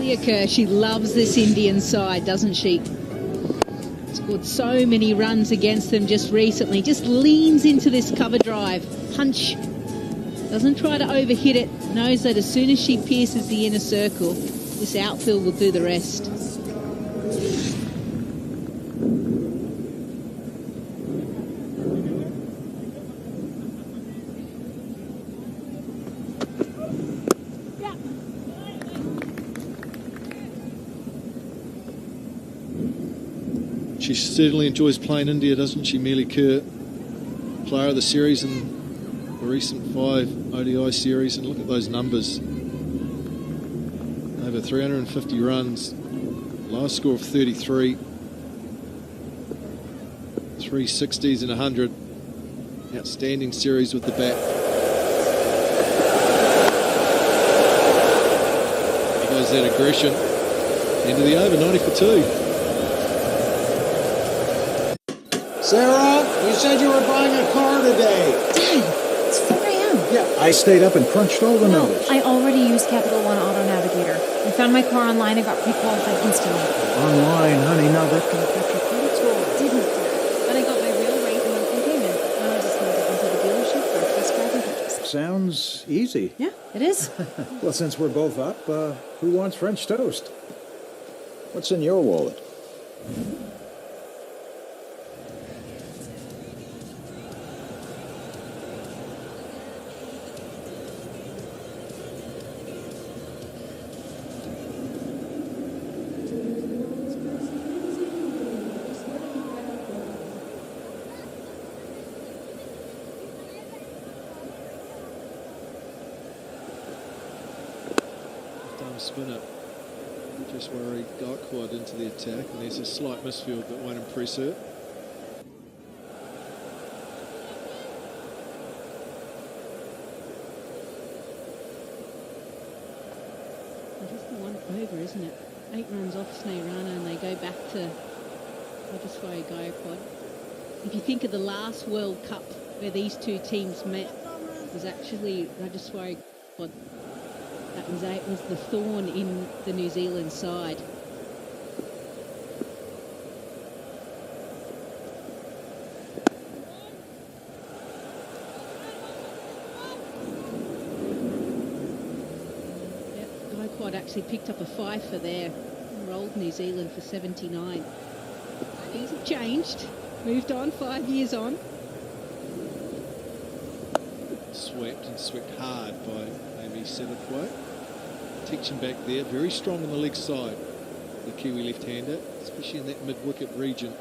Amelia Kerr, she loves this Indian side, doesn't she? Scored so many runs against them just recently. Just leans into this cover drive. Punch. Doesn't try to overhit it. Knows that as soon as she pierces the inner circle, this outfield will do the rest. She certainly enjoys playing India, doesn't she, Amelia Kerr? Player of the series in the recent 5 ODI series, and look at those numbers. Over 350 runs, lowest score of 33, 360s and 100. Outstanding series with the bat. There goes that aggression. End of the over, 90 for 2. Sarah, you said you were buying a car today. Dad, it's 4 a.m. Yeah, I stayed up and crunched all the numbers. I already used Capital One Auto Navigator. I found my car online and got pre-qualified instantly. Online, honey, now that can affect your credit score. Didn't, Dad. But I got my real rate and monthly payment. Now I just need to into the dealership for a test drive and purchase. Sounds easy. Yeah, it is. Well, since we're both up, who wants French toast? What's in your wallet? Spinner, just worried Gaikwad into the attack, and there's a slight misfield that won't impress her. Just the one over, isn't it? 8 runs off Sneyrana, and they go back to Rajeshwari Gaikwad. If you think of the last World Cup where these two teams met, it was actually Rajeshwari Gaikwad. That was the thorn in the New Zealand side. Yep, Gaikwad actually picked up a fifer there. Rolled New Zealand for 79. Things have changed. Moved on, 5 years on. Swept hard by Amy Satterthwaite. Teaching back there, very strong on the leg side, the Kiwi left-hander, especially in that mid-wicket region.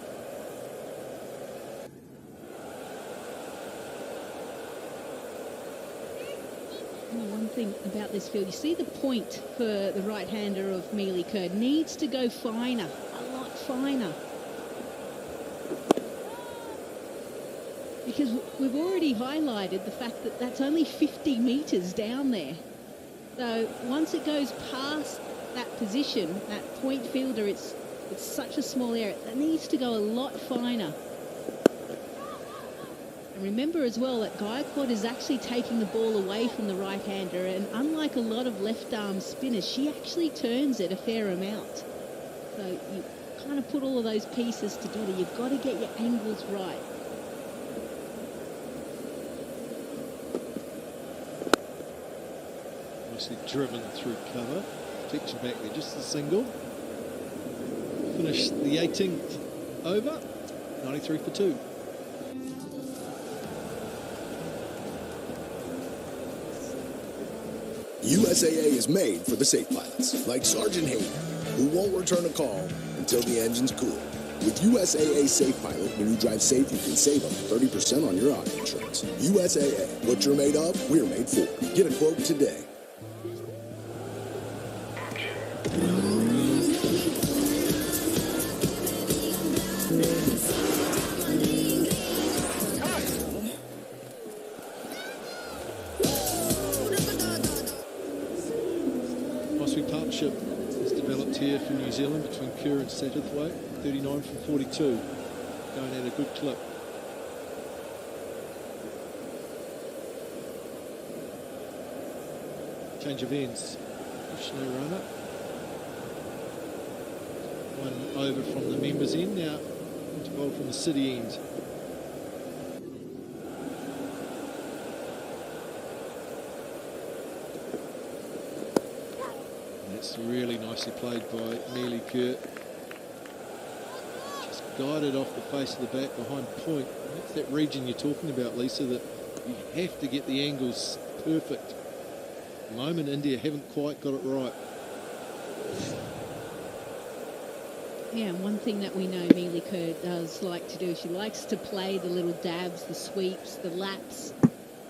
One thing about this field, you see the point for the right-hander of Amelia Kerr needs to go finer, a lot finer. Because we've already highlighted the fact that that's only 50 metres down there. So once it goes past that position, that point fielder, it's such a small area. That needs to go a lot finer. And remember as well that Gaikwad is actually taking the ball away from the right-hander, and unlike a lot of left-arm spinners, she actually turns it a fair amount. So you kind of put all of those pieces together. You've got to get your angles right. Driven through cover, teaching back there, just a single. Finish the 18th over, 93 for 2. USAA is made for the safe pilots, like Sergeant Hayden, who won't return a call until the engine's cool. With USAA Safe Pilot, when you drive safe, you can save up to 30% on your auto insurance. USAA, what you're made of, we're made for. Get a quote today. Partnership is developed here for New Zealand between Kerr and Satterthwaite, 39 from 42, going at a good clip. Change of ends, Sneyrana, One over from the members' end, now into bowl from the city end. And that's really nicely played by Neely Kurt. Just guided off the face of the bat behind point. And that's that region you're talking about, Lisa, that you have to get the angles perfect. At the moment, India haven't quite got it right. Yeah, and one thing that we know Mealy Kerr does like to do, she likes to play the little dabs, the sweeps, the laps.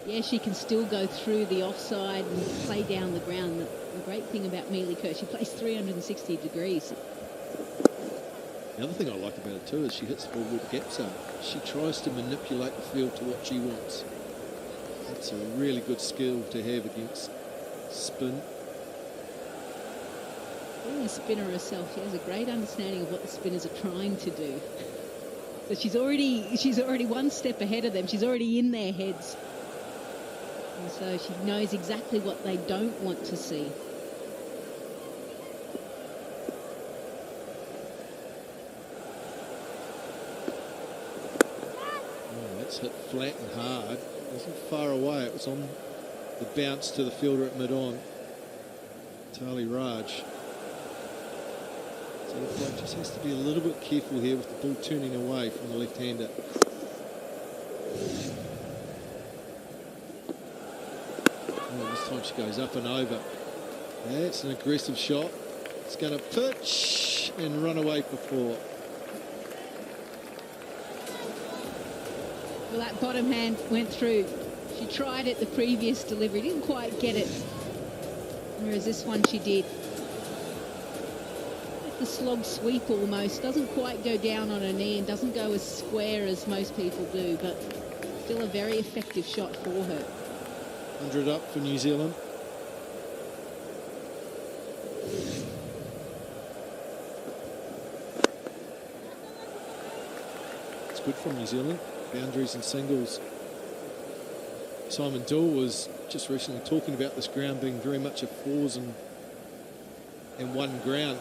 Yeah, she can still go through the offside and play down the ground. The great thing about Mealy Kerr, she plays 360 degrees. The other thing I like about it too is she hits the ball with gaps up. She tries to manipulate the field to what she wants. That's a really good skill to have against spin. Being a spinner herself, she has a great understanding of what the spinners are trying to do. So she's already one step ahead of them. She's already in their heads. And so she knows exactly what they don't want to see. Oh, that's hit flat and hard. It wasn't far away. It was on the bounce to the fielder at mid-on, Tali Raj. So the bloke just has to be a little bit careful here with the ball turning away from the left-hander. Oh, this time she goes up and over. That's an aggressive shot. It's going to pitch and run away for 4. Well, that bottom hand went through. She tried it the previous delivery, didn't quite get it. Whereas this one she did. The slog sweep almost, doesn't quite go down on her knee and doesn't go as square as most people do, but still a very effective shot for her. 100 up for New Zealand. It's good from New Zealand. Boundaries and singles. Simon Dill was just recently talking about this ground being very much a 4s and 1 ground.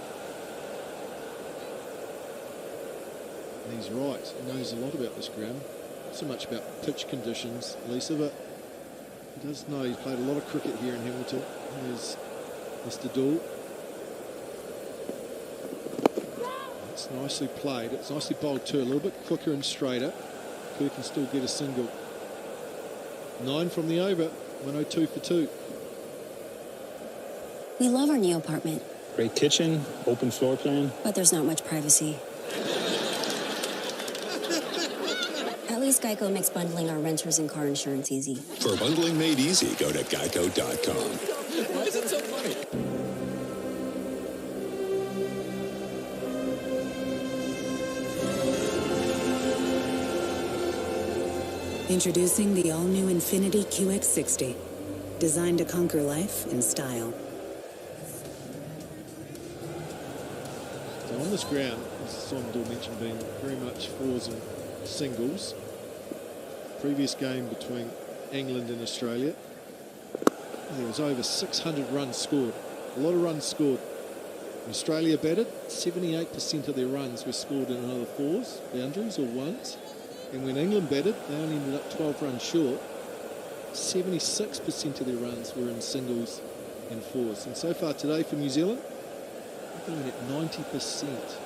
And he's right. He knows a lot about this ground. Not so much about pitch conditions, Lisa, but he does know. He's played a lot of cricket here in Hamilton. Here's Mr. Dill. It's nicely played. It's nicely bowled too. A little bit quicker and straighter. Kerr can still get a single. 9 from the over. 102 for 2. We love our new apartment. Great kitchen, open floor plan. But there's not much privacy. At least Geico makes bundling our renters and car insurance easy. For bundling made easy, go to geico.com. Why is it so funny? Introducing the all-new Infiniti QX60. Designed to conquer life in style. So on this ground, as Simon Dill mentioned, being very much 4s and singles. Previous game between England and Australia, there was over 600 runs scored. A lot of runs scored. When Australia batted, 78% of their runs were scored in another 4s, boundaries or 1s. And when England batted, they only ended up 12 runs short. 76% of their runs were in singles and 4s. And so far today for New Zealand, they're looking at 90%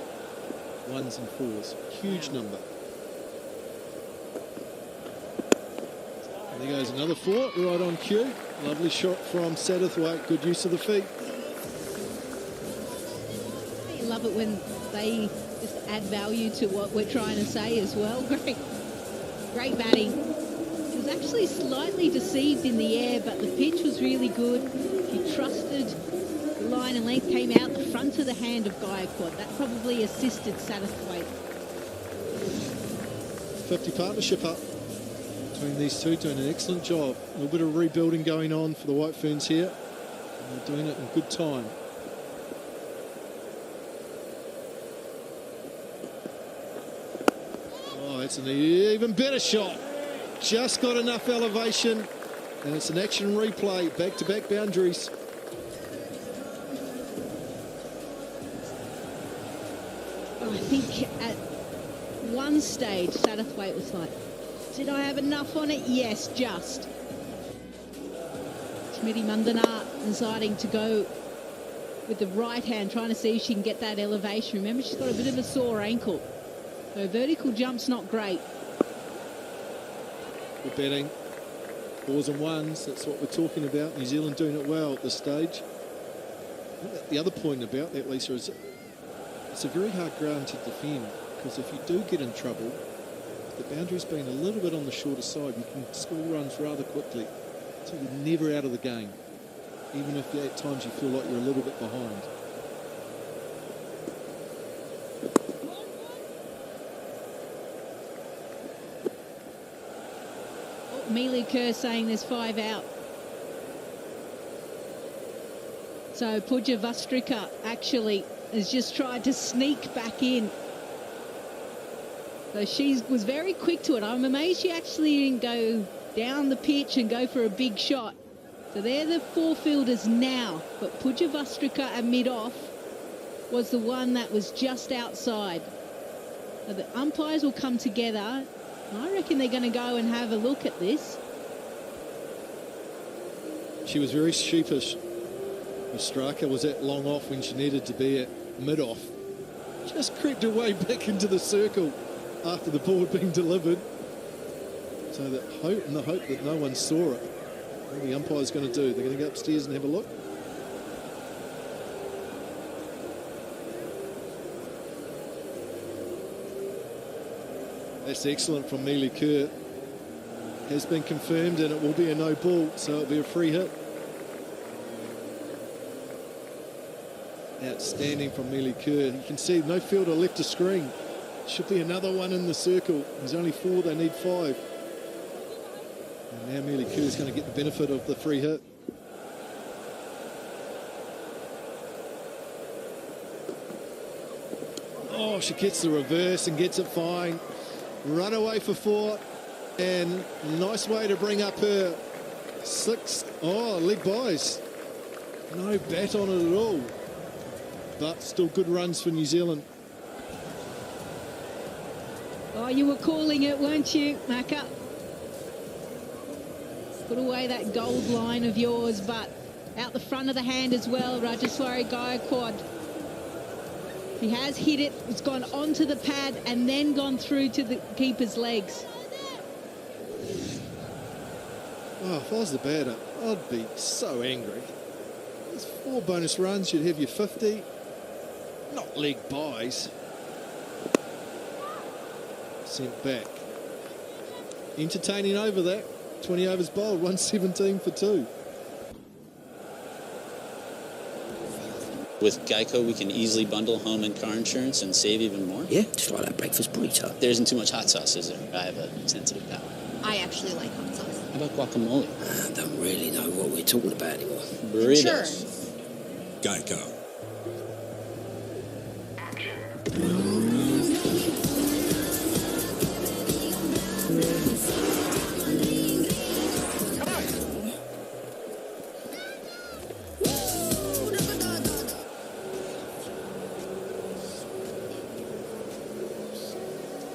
1s and 4s. Huge number. And there goes another 4, right on cue. Lovely shot from Satterthwaite. Good use of the feet. You love it when they just add value to what we're trying to say as well. Great batting. She was actually slightly deceived in the air, but the pitch was really good. She trusted the line and length, came out the front of the hand of Gaikwad. That probably assisted Satterthwaite. 50 partnership up between these two, doing an excellent job. A little bit of rebuilding going on for the White Ferns here. And they're doing it in good time. Oh, it's an even better shot. Just got enough elevation, and it's an action replay, back-to-back boundaries. at one stage, Satterthwaite was like, did I have enough on it? Yes, just. Smitty Mundana deciding to go with the right hand, trying to see if she can get that elevation. Remember, she's got a bit of a sore ankle. Her vertical jump's not great. We're betting 4s and 1s. That's what we're talking about. New Zealand doing it well at this stage. The other point about that, Lisa, is it's a very hard ground to defend, because if you do get in trouble, the boundary's been a little bit on the shorter side. You can score runs rather quickly, so you're never out of the game, even if at times you feel like you're a little bit behind. Amelia Kerr saying there's 5 out. So Pooja Vastrika actually has just tried to sneak back in. So she was very quick to it. I'm amazed she actually didn't go down the pitch and go for a big shot. So they're the 4 fielders now. But Pooja Vastrika at mid-off was the one that was just outside. So the umpires will come together. I reckon they're going to go and have a look at this. She was very sheepish. Striker was at long off when she needed to be at mid-off. Just crept her way back into the circle after the ball had been delivered. So the hope that no one saw it. What are the umpires going to do? They're going to go upstairs and have a look. That's excellent from Mealy Kerr. Has been confirmed, and it will be a no ball, so it'll be a free hit. Outstanding from Mealy Kerr. You can see no fielder left to screen. Should be another one in the circle. There's only 4, they need 5. And now Mealy Kerr is going to get the benefit of the free hit. Oh, she gets the reverse and gets it fine. Run away for 4, and nice way to bring up her 6. Oh, leg buys. No bat on it at all. But still good runs for New Zealand. Oh, you were calling it, weren't you, Macca? Put away that gold line of yours, but out the front of the hand as well, Rajaswari Gaikwad. He has hit it. It's gone onto the pad and then gone through to the keeper's legs. Oh, if I was the batter, I'd be so angry. There's 4 bonus runs. You'd have your 50. Not leg buys. Sent back. Entertaining over that. 20 overs bowled, 117 for 2. With Geico, we can easily bundle home and car insurance and save even more. Yeah, just like that breakfast burrito. There isn't too much hot sauce, is there? I have a sensitive palate. I actually like hot sauce. How about guacamole? I don't really know what we're talking about anymore. Burritos. Insurance. Geico.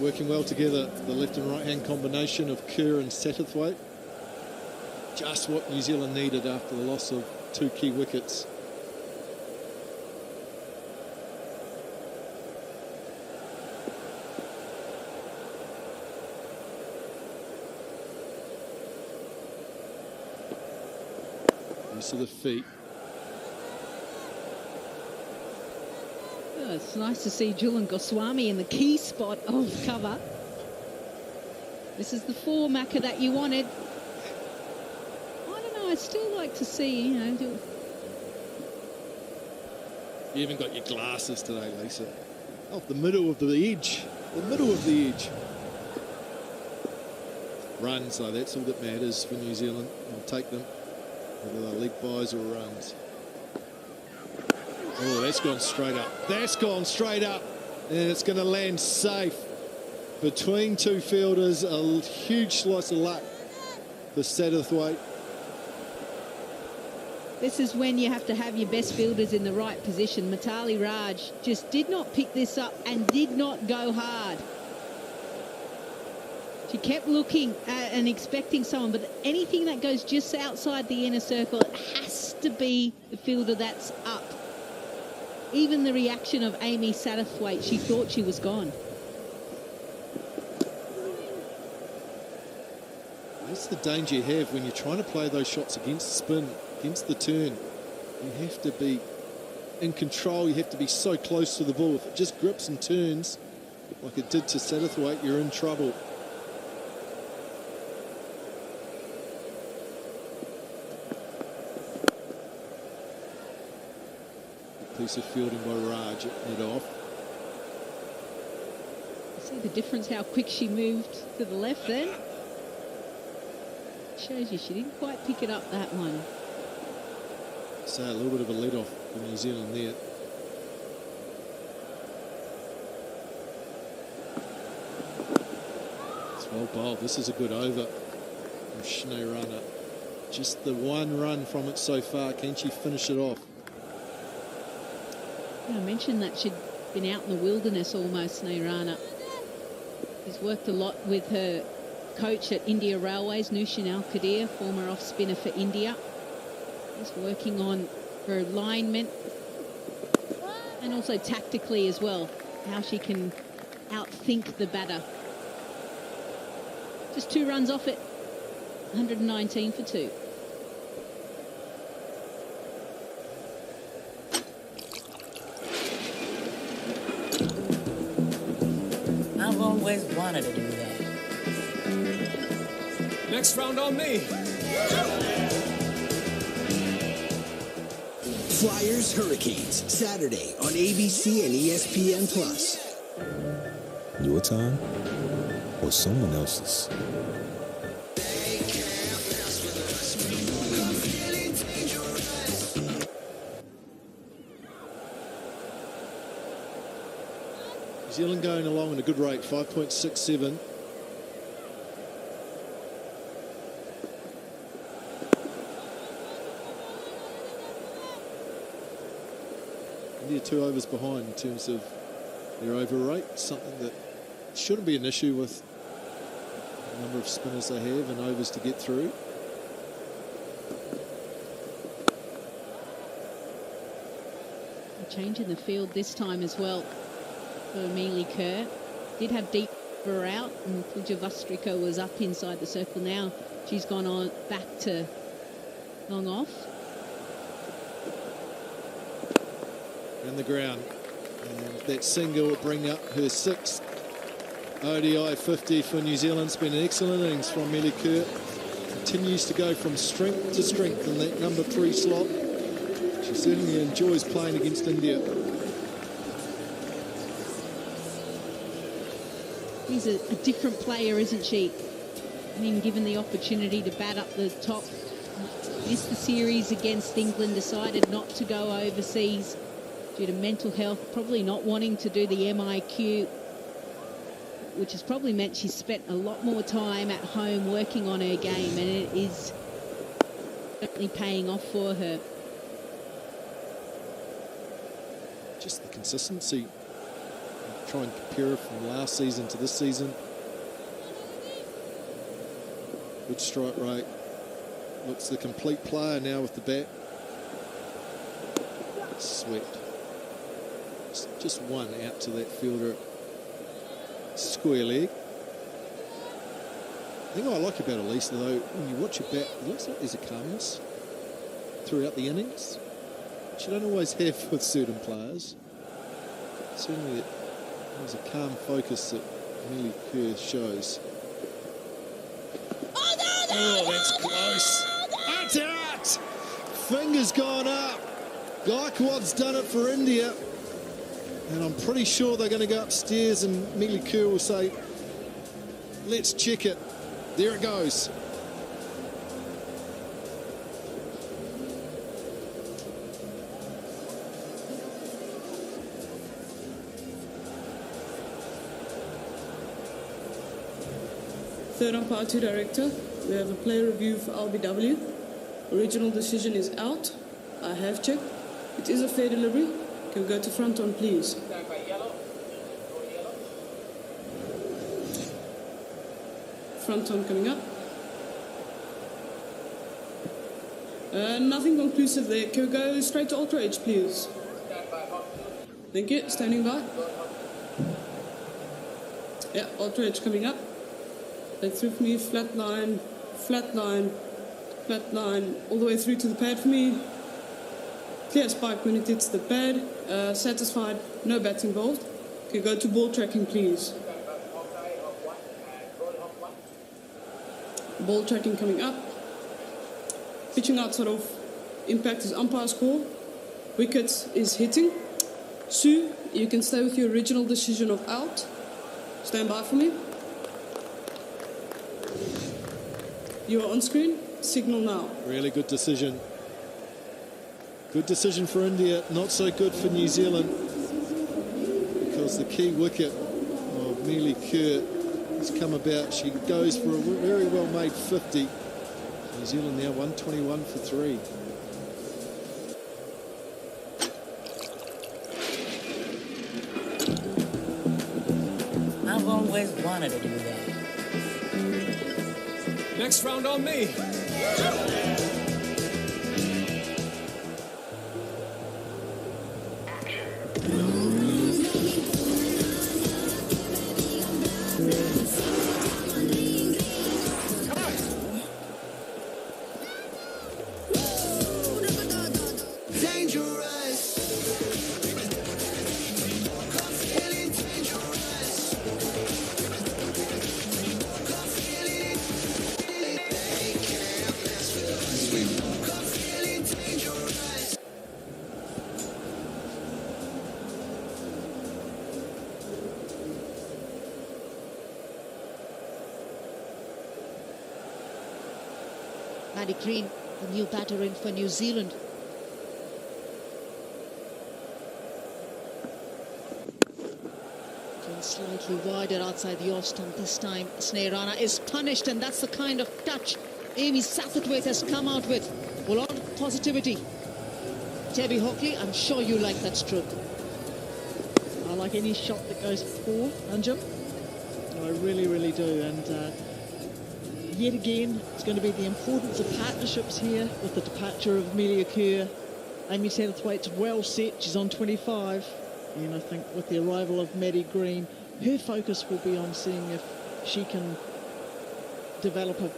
Working well together, the left and right hand combination of Kerr and Satterthwaite. Just what New Zealand needed after the loss of 2 key wickets. Use of the feet. Oh, it's nice to see Julian Goswami in the key spot of cover. This is the 4, Macca, that you wanted. I don't know, I'd still like to see, you know. You even got your glasses today, Lisa. Off the middle of the edge. The middle of the edge. Runs, though, that's all that matters for New Zealand. They'll take them, whether they're leg buys or runs. Oh, that's gone straight up. That's gone straight up. And it's going to land safe. Between 2 fielders, a huge slice of luck for Satterthwaite. This is when you have to have your best fielders in the right position. Mitali Raj just did not pick this up and did not go hard. She kept looking and expecting someone, but anything that goes just outside the inner circle, it has to be the fielder that's up. Even the reaction of Amy Satterthwaite, she thought she was gone. That's the danger you have when you're trying to play those shots against the spin, against the turn. You have to be in control. You have to be so close to the ball. If it just grips and turns like it did to Satterthwaite, you're in trouble. Piece of fielding by Raj at mid-off. See the difference how quick she moved to the left then? Shows you she didn't quite pick it up, that one. So a little bit of a let-off for New Zealand there. It's well bowled. This is a good over from Sinead Rana. Just the one run from it so far. Can she finish it off? I mentioned that she'd been out in the wilderness almost, Nairana. She's worked a lot with her coach at India Railways, Nushin Al-Qadir, former off-spinner for India. Just working on her alignment and also tactically as well, how she can outthink the batter. Just 2 runs off it, 119 for 2. I've always wanted to do that. Next round on me. Flyers Hurricanes, Saturday on ABC and ESPN+. Your time or someone else's? New Zealand going along at a good rate, 5.67. India 2 overs behind in terms of their over rate, something that shouldn't be an issue with the number of spinners they have and overs to get through. A change in the field this time as well for Amelie Kerr. Did have deep for out, and Pooja Vastrika was up inside the circle. Now she's gone on back to long off. And the ground. And that single will bring up her 6th ODI 50 for New Zealand. It's been an excellent innings from Amelie Kerr. Continues to go from strength to strength in that number 3 slot. She certainly enjoys playing against India. She's a different player, isn't she? I mean, given the opportunity to bat up the top, missed the series against England, decided not to go overseas due to mental health, probably not wanting to do the MIQ, which has probably meant she's spent a lot more time at home working on her game, and it is certainly paying off for her. Just the consistency. Try and compare her from last season to this season. Good strike rate. Looks the complete player now with the bat. Swept. Just one out to that fielder. Square leg. The thing I like about Elisa, though, when you watch her bat, it looks like there's a calmness throughout the innings, which you don't always have with certain players. Certainly there's a calm focus that Amelie Kerr shows. Oh, that's close. That's out. Fingers gone up. Gaikwad's done it for India. And I'm pretty sure they're going to go upstairs and Amelie Kerr will say, let's check it. There it goes. Third umpire to director. We have a player review for LBW. Original decision is out. I have checked. It is a fair delivery. Can we go to front on, please? Front on coming up. Nothing conclusive there. Can we go straight to Ultra H, please? Thank you. Standing by. Yeah, Ultra H coming up. That's through for me. Flat line, flat line, flat line. All the way through to the pad for me. Clear spike when it hits the pad. Satisfied. No bats involved. Can you go to ball tracking, please? Ball tracking coming up. Pitching outside of impact is umpire's call. Wicket is hitting. Sue, you can stay with your original decision of out. Stand by for me. You are on screen. Signal now. Really good decision. Good decision for India. Not so good for New Zealand, because the key wicket of Mealy Kerr has come about. She goes for a very well made 50. New Zealand now 121 for 3. I've always wanted to do that. Next round on me. Maddie Green, the new batter in for New Zealand. Slightly wider outside the off stump this time. Sneerana is punished, and that's the kind of touch Amy Satterthwaite has come out with. A lot of positivity. Debbie Hockley, I'm sure you like that stroke. I like any shot that goes for Anjum. I really, really do. And yet again, it's going to be the importance of partnerships here with the departure of Amelia Kerr. Amy Satterthwaite's well set. She's on 25. And I think with the arrival of Maddie Green, her focus will be on seeing if she can develop a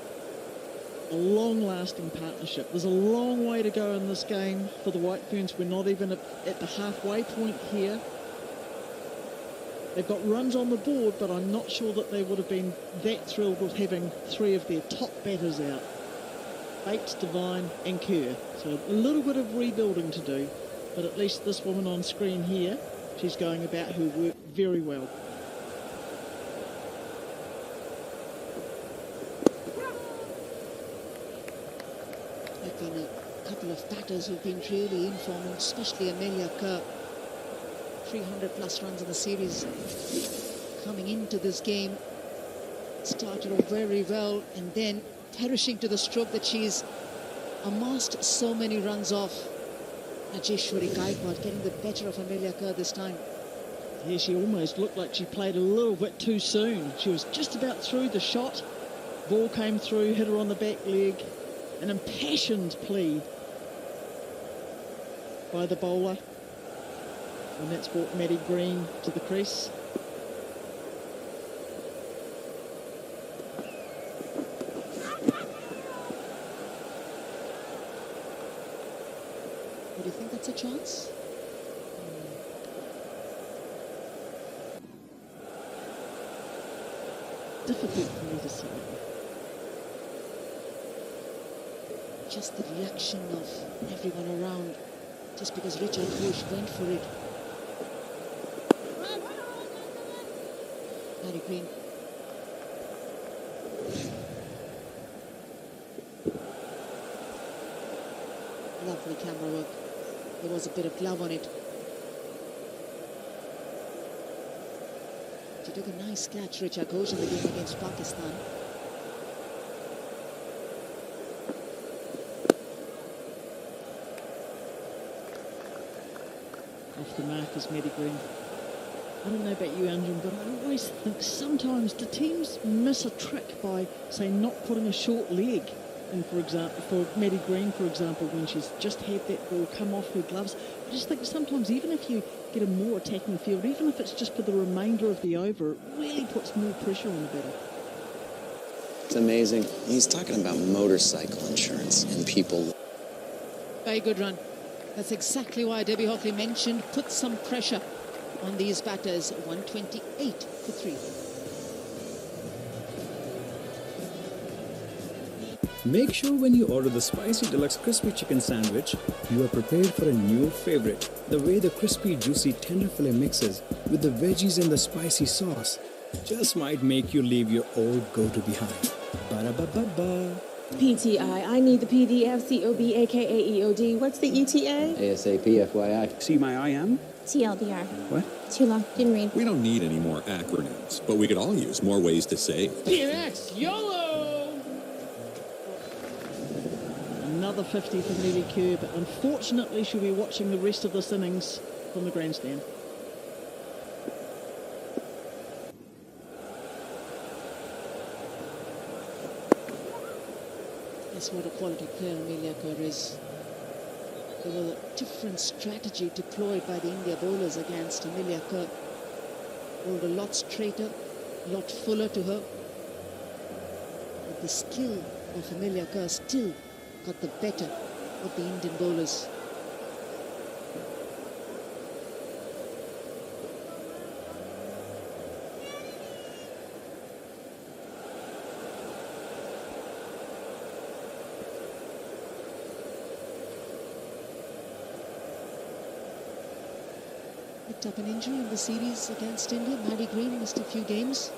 long-lasting partnership. There's a long way to go in this game for the White Ferns. We're not even at the halfway point here. They've got runs on the board, but I'm not sure that they would have been that thrilled with having 3 of their top batters out. Bates, Devine and Kerr. So a little bit of rebuilding to do, but at least this woman on screen here, she's going about her work very well. There have been a couple of batters who've been really in form, especially Amelia Kerr. 300 plus runs in the series coming into this game. Started off very well and then perishing to the stroke that she's amassed so many runs off. Ajeshwari Gaikwad getting the better of Amelia Kerr this time. Yeah, she almost looked like she played a little bit too soon. She was just about through the shot. Ball came through, hit her on the back leg. An impassioned plea by the bowler. And that's brought Maddie Green to the crease. What do you think, that's a chance? Difficult for me to say. Just the reaction of everyone around, just because Richard Bush went for it. Maddie Green. Lovely camera work. There was a bit of glove on it. She took a nice catch, Richard Ghosh, in the game against Pakistan. off the mark is Maddie Green. I don't know about you, Anjan, but I always think sometimes do teams miss a trick by, say, not putting a short leg in, for example, for Maddie Green, for example, when she's just had that ball come off her gloves. I just think sometimes even if you get a more attacking field, even if it's just for the remainder of the over, it really puts more pressure on the batter. It's amazing. He's talking about motorcycle insurance and people. Very good run. That's exactly why Debbie Hockley mentioned put some pressure on these batters. 128 for 3. Make sure when you order the Spicy Deluxe Crispy Chicken Sandwich, you are prepared for a new favorite. The way the crispy, juicy, tender fillet mixes with the veggies and the spicy sauce just might make you leave your old go-to behind. Ba-da-ba-ba-ba. PTI, I need the PDF, COB, aka EOD. What's the ETA? ASAP, FYI. See my IM? TLDR. What? Too long, didn't read. We don't need any more acronyms, but we could all use more ways to save. PMX, YOLO! Another 50 for Nelly Kerr, but unfortunately she'll be watching the rest of this innings from the grandstand. That's what a quality player Amelia Kerr is. There was a different strategy deployed by the India bowlers against Amelia Kerr. Bowled a lot straighter, a lot fuller to her. But the skill of Amelia Kerr still got the better of the Indian bowlers. Picked up an injury in the series against India. Maddie Green missed a few games.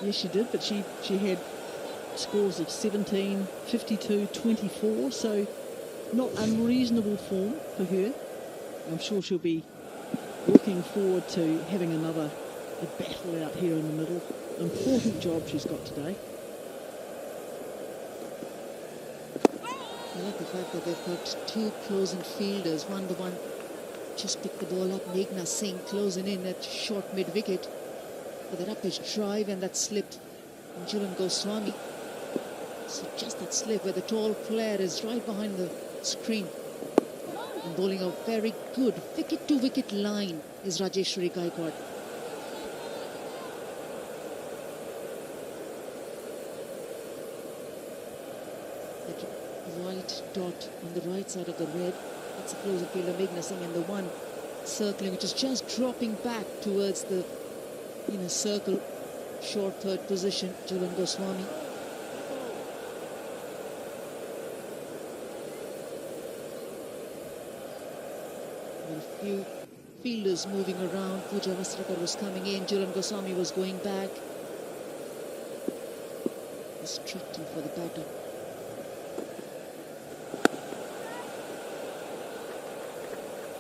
Yes, she did, but she had scores of 17, 52, 24, so not unreasonable form for her. I'm sure she'll be looking forward to having another battle out here in the middle. Important job she's got today. I like the fact that they've got two closing fielders. The one just picked the ball up. Meghna Singh closing in at short mid-wicket with that up-pitch drive, and that slipped from Julian Goswami. So just that slip where the tall player is right behind the screen. And bowling a very good wicket-to-wicket line is Rajeshwari Gaikwad. White dot on the right side of the red, that's a closer fielder Meghna Singh, and the one circling, which is just dropping back towards the inner circle, short third position, Julian Goswami. There were a few fielders moving around. Pooja Vastrakar was coming in, Julian Goswami was going back. Distracting for the batter.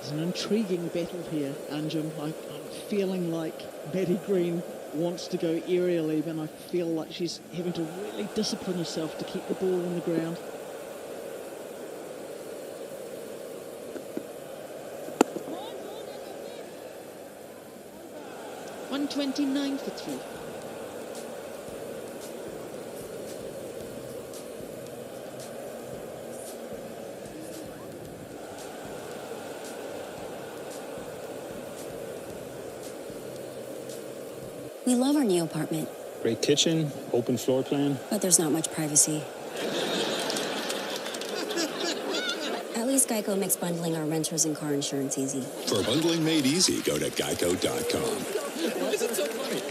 It's an intriguing battle here, Anjum. I'm feeling like Maddie Green wants to go aerially, but I feel like she's having to really discipline herself to keep the ball on the ground. $129 for 3. We love our new apartment, Great kitchen, open floor plan. but there's not much privacy. At least Geico makes bundling our renters and car insurance easy. For bundling made easy, go to geico.com. Why is it so funny?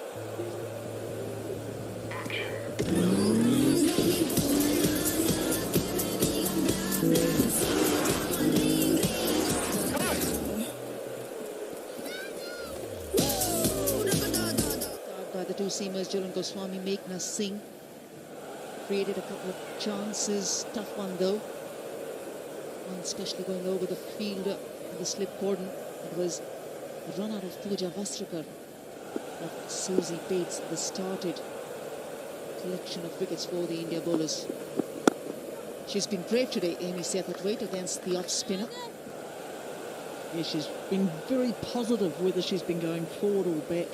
By the two seamers, Julian Goswami, Meghna Singh. Created a couple of chances. Tough one though. One especially going over the fielder in the slip cordon. It was a run out of Pooja Vastrakar of Susie Bates that started collection of wickets for the India bowlers. She's been brave today, Amy Seppert-Waite, against the off-spinner. Yeah, she's been very positive, whether she's been going forward or back.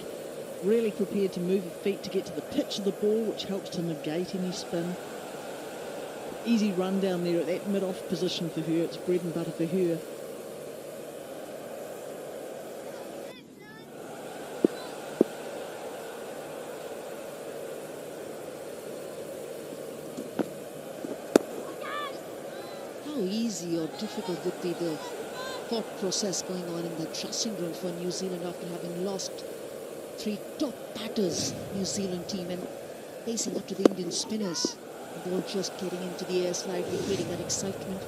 Really prepared to move her feet to get to the pitch of the ball, which helps to negate any spin. Easy run down there at that mid-off position for her. It's bread and butter for her. How easy or difficult would be the thought process going on in the dressing room for New Zealand after having lost 3 top batters, New Zealand team, and facing up to the Indian spinners. The ball just getting into the air slightly, creating that excitement.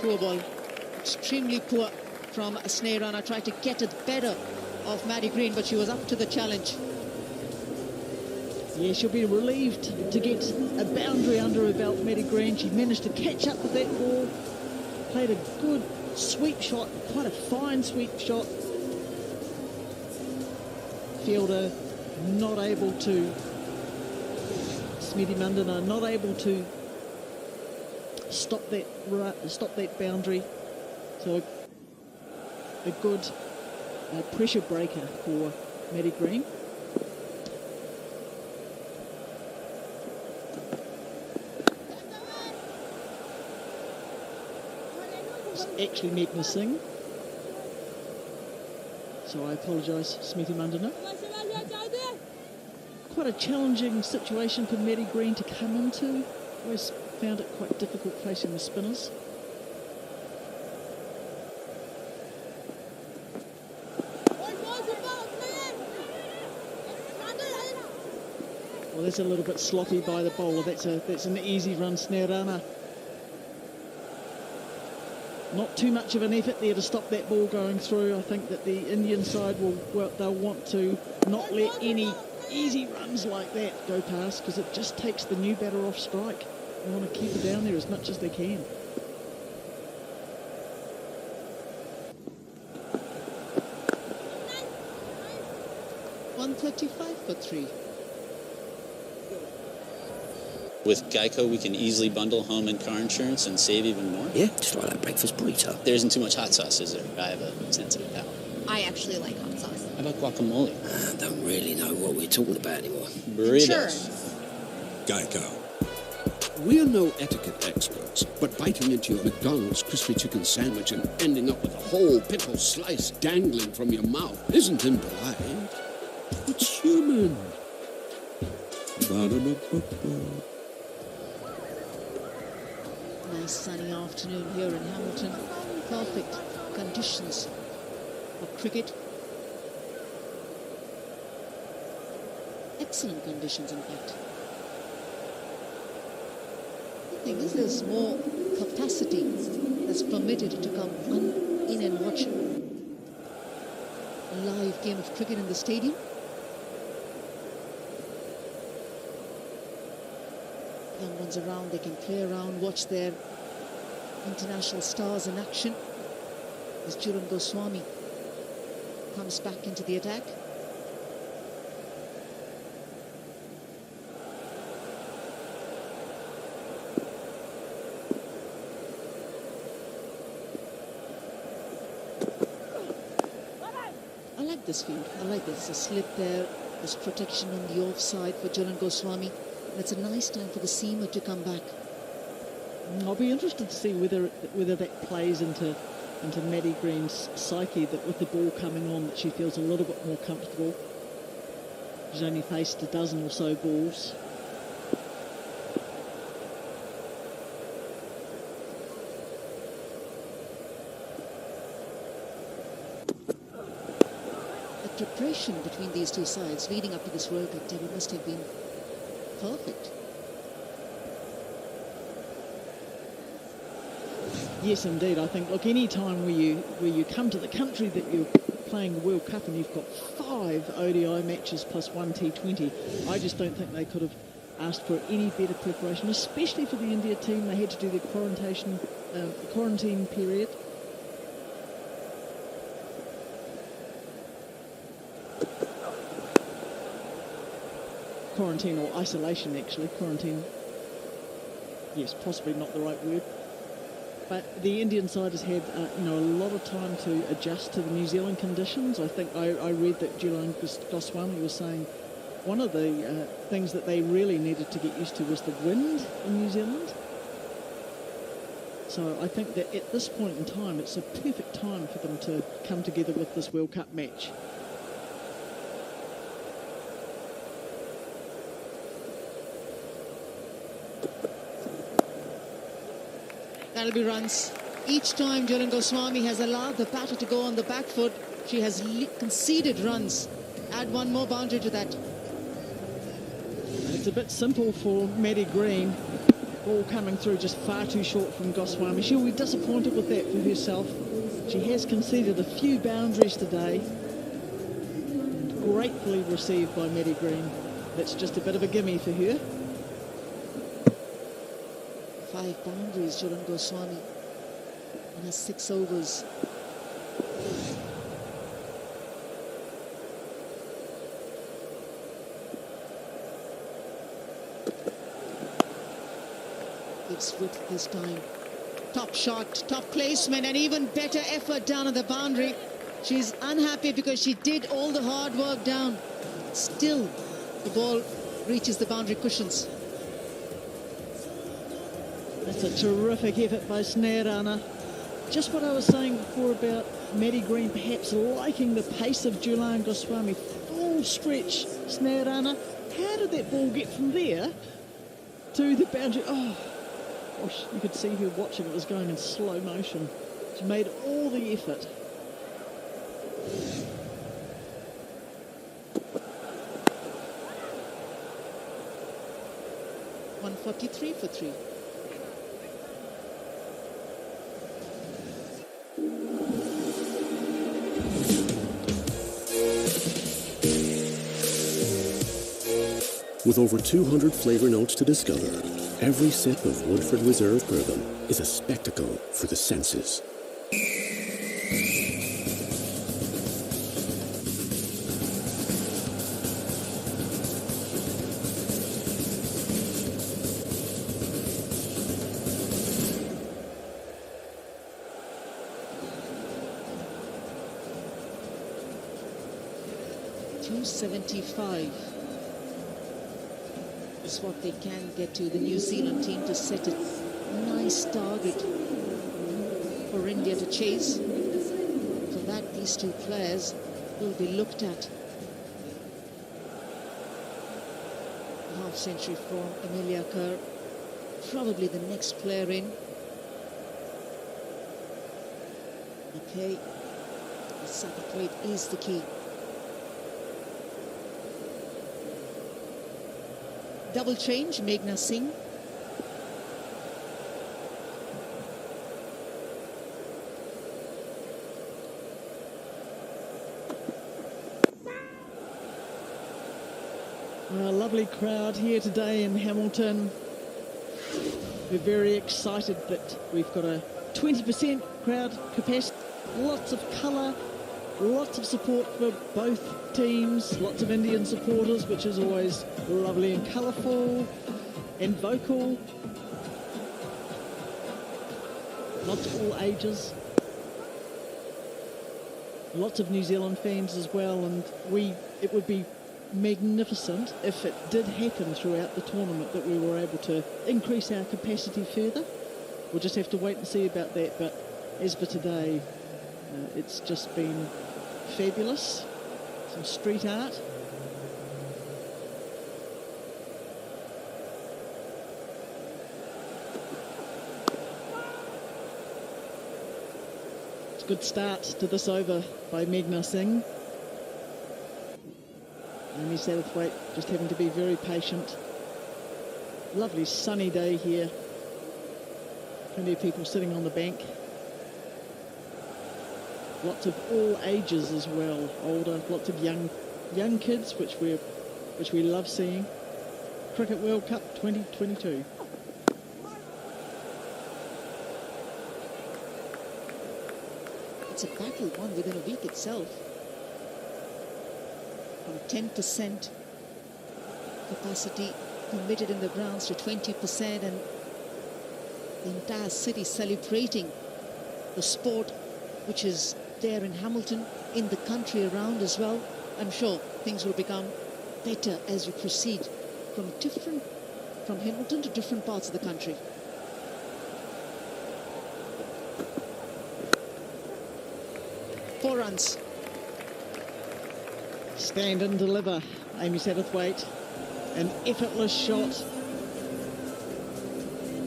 Poor ball, extremely poor from a snare runner. Tried to get it better of Maddie Green, but she was up to the challenge. Yeah, she'll be relieved to get a boundary under her belt, Maddie Green. She managed to catch up with that ball, played a good sweep shot, quite a fine sweep shot. Fielder not able to, Smiti Mandana not able to stop that boundary. So a good pressure breaker for Maddie Green. It's actually Meghna Singh. So I apologise, Smiti Mandana. Quite a challenging situation for Maddie Green to come into. Always found it quite difficult facing the spinners. Well, that's a little bit sloppy by the bowler. That's an easy run, snare runner. Not too much of an effort there to stop that ball going through. I think that the Indian side they'll want to not let any easy runs like that go past, because it just takes the new batter off strike. They want to keep it down there as much as they can. .135 for 3. With Geico, we can easily bundle home and car insurance and save even more. Yeah, just like that breakfast burrito. There isn't too much hot sauce, is there? I have a sensitive palate. I actually like hot sauce. How about guacamole? I don't really know what we're talking about anymore. Burritos. Geico. We're no etiquette experts, but biting into your McDonald's crispy chicken sandwich and ending up with a whole pickle slice dangling from your mouth isn't impolite. It's human. Ba-da-ba-ba-ba. Nice sunny afternoon here in Hamilton. Perfect conditions for cricket. Excellent conditions, in fact. I think this is more capacity that's permitted to come in and watch a live game of cricket in the stadium. Young ones around, they can play around, watch their international stars in action. As Julan Goswami comes back into the attack. I like this field. I like this. There's a slip there. There's protection on the offside for Julan Goswami. And it's a nice time for the seamer to come back. I'll be interested to see whether that plays into Maddie Green's psyche, that with the ball coming on that she feels a little bit more comfortable. She's only faced a dozen or so balls. The preparation between these two sides leading up to this World Cup debut must have been perfect. Yes, indeed. I think, look, any time where you come to the country that you're playing the World Cup and you've got 5 ODI matches plus 1 T20, I just don't think they could have asked for any better preparation, especially for the India team. They had to do their quarantine period. quarantine or isolation, actually. Quarantine, yes, possibly not the right word. But the Indian side has had, a lot of time to adjust to the New Zealand conditions. I think I read that Julian Goswami was saying one of the things that they really needed to get used to was the wind in New Zealand. So I think that at this point in time, it's a perfect time for them to come together with this World Cup match. That'll be runs. Each time Julian Goswami has allowed the batter to go on the back foot, she has conceded runs. Add one more boundary to that. It's a bit simple for Maddie Green. Ball coming through just far too short from Goswami. She'll be disappointed with that for herself. She has conceded a few boundaries today. And gratefully received by Maddie Green. That's just a bit of a gimme for her. 5 boundaries, Julian Goswami, on her 6 overs. Gives width this time. Top shot, top placement, and even better effort down on the boundary. She's unhappy because she did all the hard work down. Still, the ball reaches the boundary cushions. That's a terrific effort by Snare Just what I was saying before about Maddie Green perhaps liking the pace of Julian Goswami. Full stretch Snare How did that ball get from there to the boundary? Oh, gosh, you could see her watching. It was going in slow motion. She made all the effort. .143 for 3. With over 200 flavor notes to discover, every sip of Woodford Reserve Bourbon is a spectacle for the senses. .275 is what they can get to, the New Zealand team, to set a nice target for India to chase. For that, these two players will be looked at. Half century from Amelia Kerr, probably the next player in. Okay, the second plate is the key. Double change, Meghna Singh. A lovely crowd here today in Hamilton. We're very excited that we've got a 20% crowd capacity. Lots of colour, lots of support for both teams, lots of Indian supporters, which is always lovely and colourful and vocal. Lots of all ages. Lots of New Zealand fans as well, and it would be magnificent if it did happen throughout the tournament that we were able to increase our capacity further. We'll just have to wait and see about that, but as for today, it's just been fabulous. Some street art. It's a good start to this over by Meghna Singh. Amy Satterthwaite just having to be very patient. Lovely sunny day here. Plenty of people sitting on the bank. Lots of all ages as well, older, lots of young kids, which we love seeing. Cricket World Cup 2022. It's a battle won within a week itself. From 10% capacity permitted in the grounds to 20%, and the entire city celebrating the sport which is there in Hamilton, in the country around as well. I'm sure things will become better as we proceed from Hamilton to different parts of the country. Four runs. Stand and deliver, Amy Satterthwaite. An effortless shot.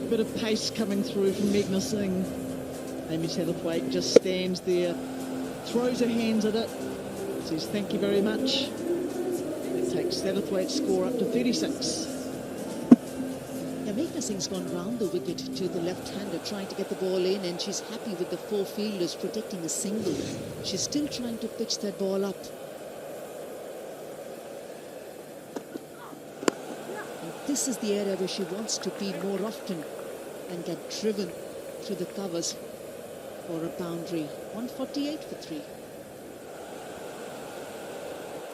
Bit of pace coming through from Meghna Singh. Amy Satterthwaite just stands there, throws her hands at it, says thank you very much. It takes Satterthwaite's score up to 36. Yeah, Meghna Singh's gone round the wicket to the left-hander, trying to get the ball in, and she's happy with the four fielders protecting a single. She's still trying to pitch that ball up. And this is the area where she wants to be more often and get driven through the covers for a boundary. 148 for 3.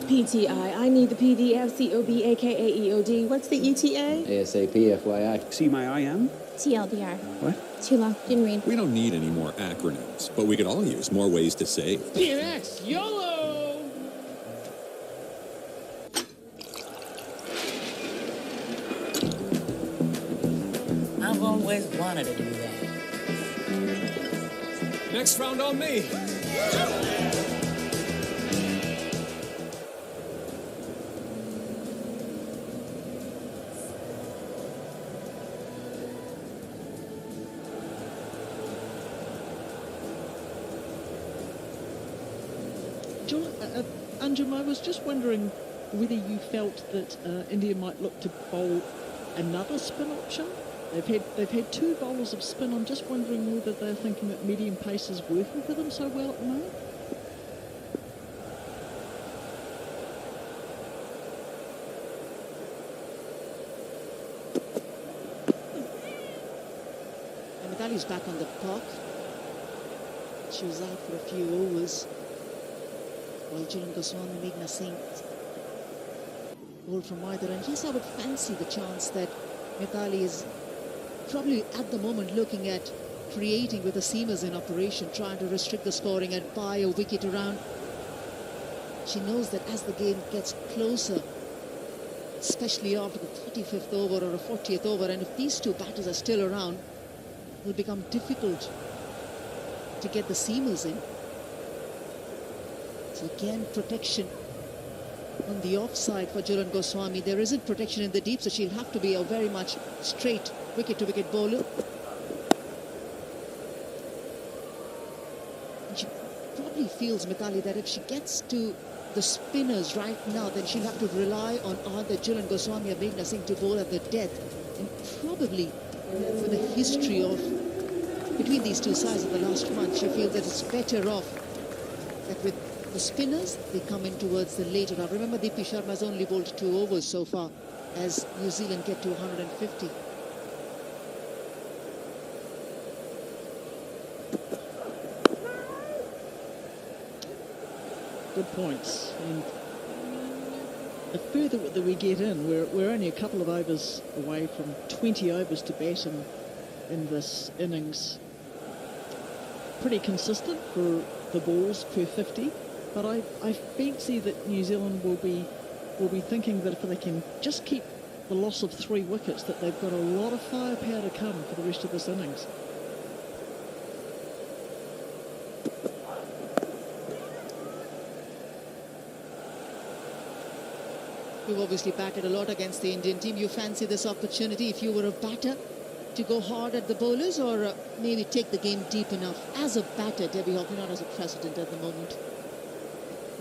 PTI, I need the PDF, COB, aka EOD. What's the ETA? ASAP, FYI. See my IM? TLDR. What? Too long, didn't read. We don't need any more acronyms, but we could all use more ways to save. PNX, YOLO! I've always wanted to do that. Next round on me. Anjum, I was just wondering whether you felt that India might look to bowl another spin option. They've had two bowlers of spin. I'm just wondering whether they're thinking that medium pace is working for them so well at the moment. And Mithali's back on the park. She was out for a few overs, while Julian Goswami and Meghna Singh bowled from either. And yes, I would fancy the chance that Mithali is probably at the moment looking at creating with the seamers in operation, trying to restrict the scoring and buy a wicket around. She knows that as the game gets closer, especially after the 35th over or a 40th over, and if these two batters are still around, it will become difficult to get the seamers in. So again, protection on the offside for Julian Goswami. There isn't protection in the deep, so she'll have to be a very much straight wicket-to-wicket bowler. And she probably feels, Mithali, that if she gets to the spinners right now, then she'll have to rely on either Julian Goswami or Meghna Singh to bowl at the death. And probably with the history of between these two sides of the last month, she feels that it's better off that with the spinners, they come in towards the later half. Remember, Deepi Sharma's only bowled 2 overs so far as New Zealand get to 150. Good points. And the further that we get in, we're only a couple of overs away from 20 overs to bat in this innings. Pretty consistent for the balls per 50, but I fancy that New Zealand will be thinking that if they can just keep the loss of 3 wickets, that they've got a lot of firepower to come for the rest of this innings. You've obviously batted a lot against the Indian team. You fancy this opportunity if you were a batter to go hard at the bowlers, or maybe take the game deep enough as a batter, Debbie Hawke, not as a president at the moment?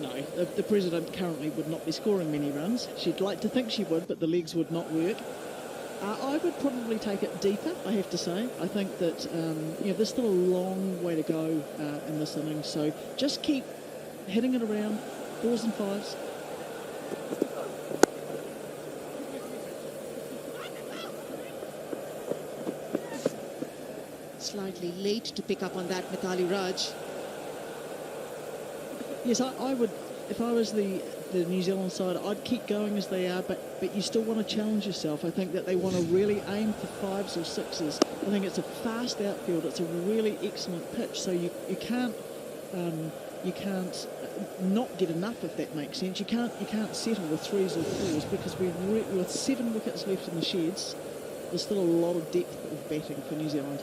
No, the president currently would not be scoring many runs. She'd like to think she would, but the legs would not work. I would probably take it deeper, I have to say. I think that there's still a long way to go in this innings, so just keep hitting it around, 4s and 5s. Slightly late to pick up on that, Mithali Raj. Yes, I would, if I was the the New Zealand side, I'd keep going as they are, but you still want to challenge yourself. I think that they want to really aim for 5s or 6s. I think it's a fast outfield. It's a really excellent pitch, so you can't not get enough, if that makes sense. You can't settle with 3s or 4s because with 7 wickets left in the sheds, there's still a lot of depth of batting for New Zealand.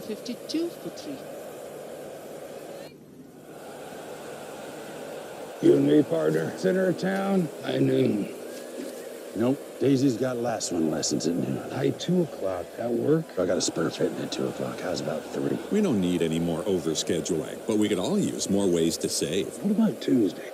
.52 for 3. You and me, partner. Center of town, high noon. Nope. Daisy's got last one lessons at noon. High 2 o'clock. That work? I got a spur fitting at 2 o'clock. How's about 3? We don't need any more overscheduling, but we could all use more ways to save. What about Tuesday?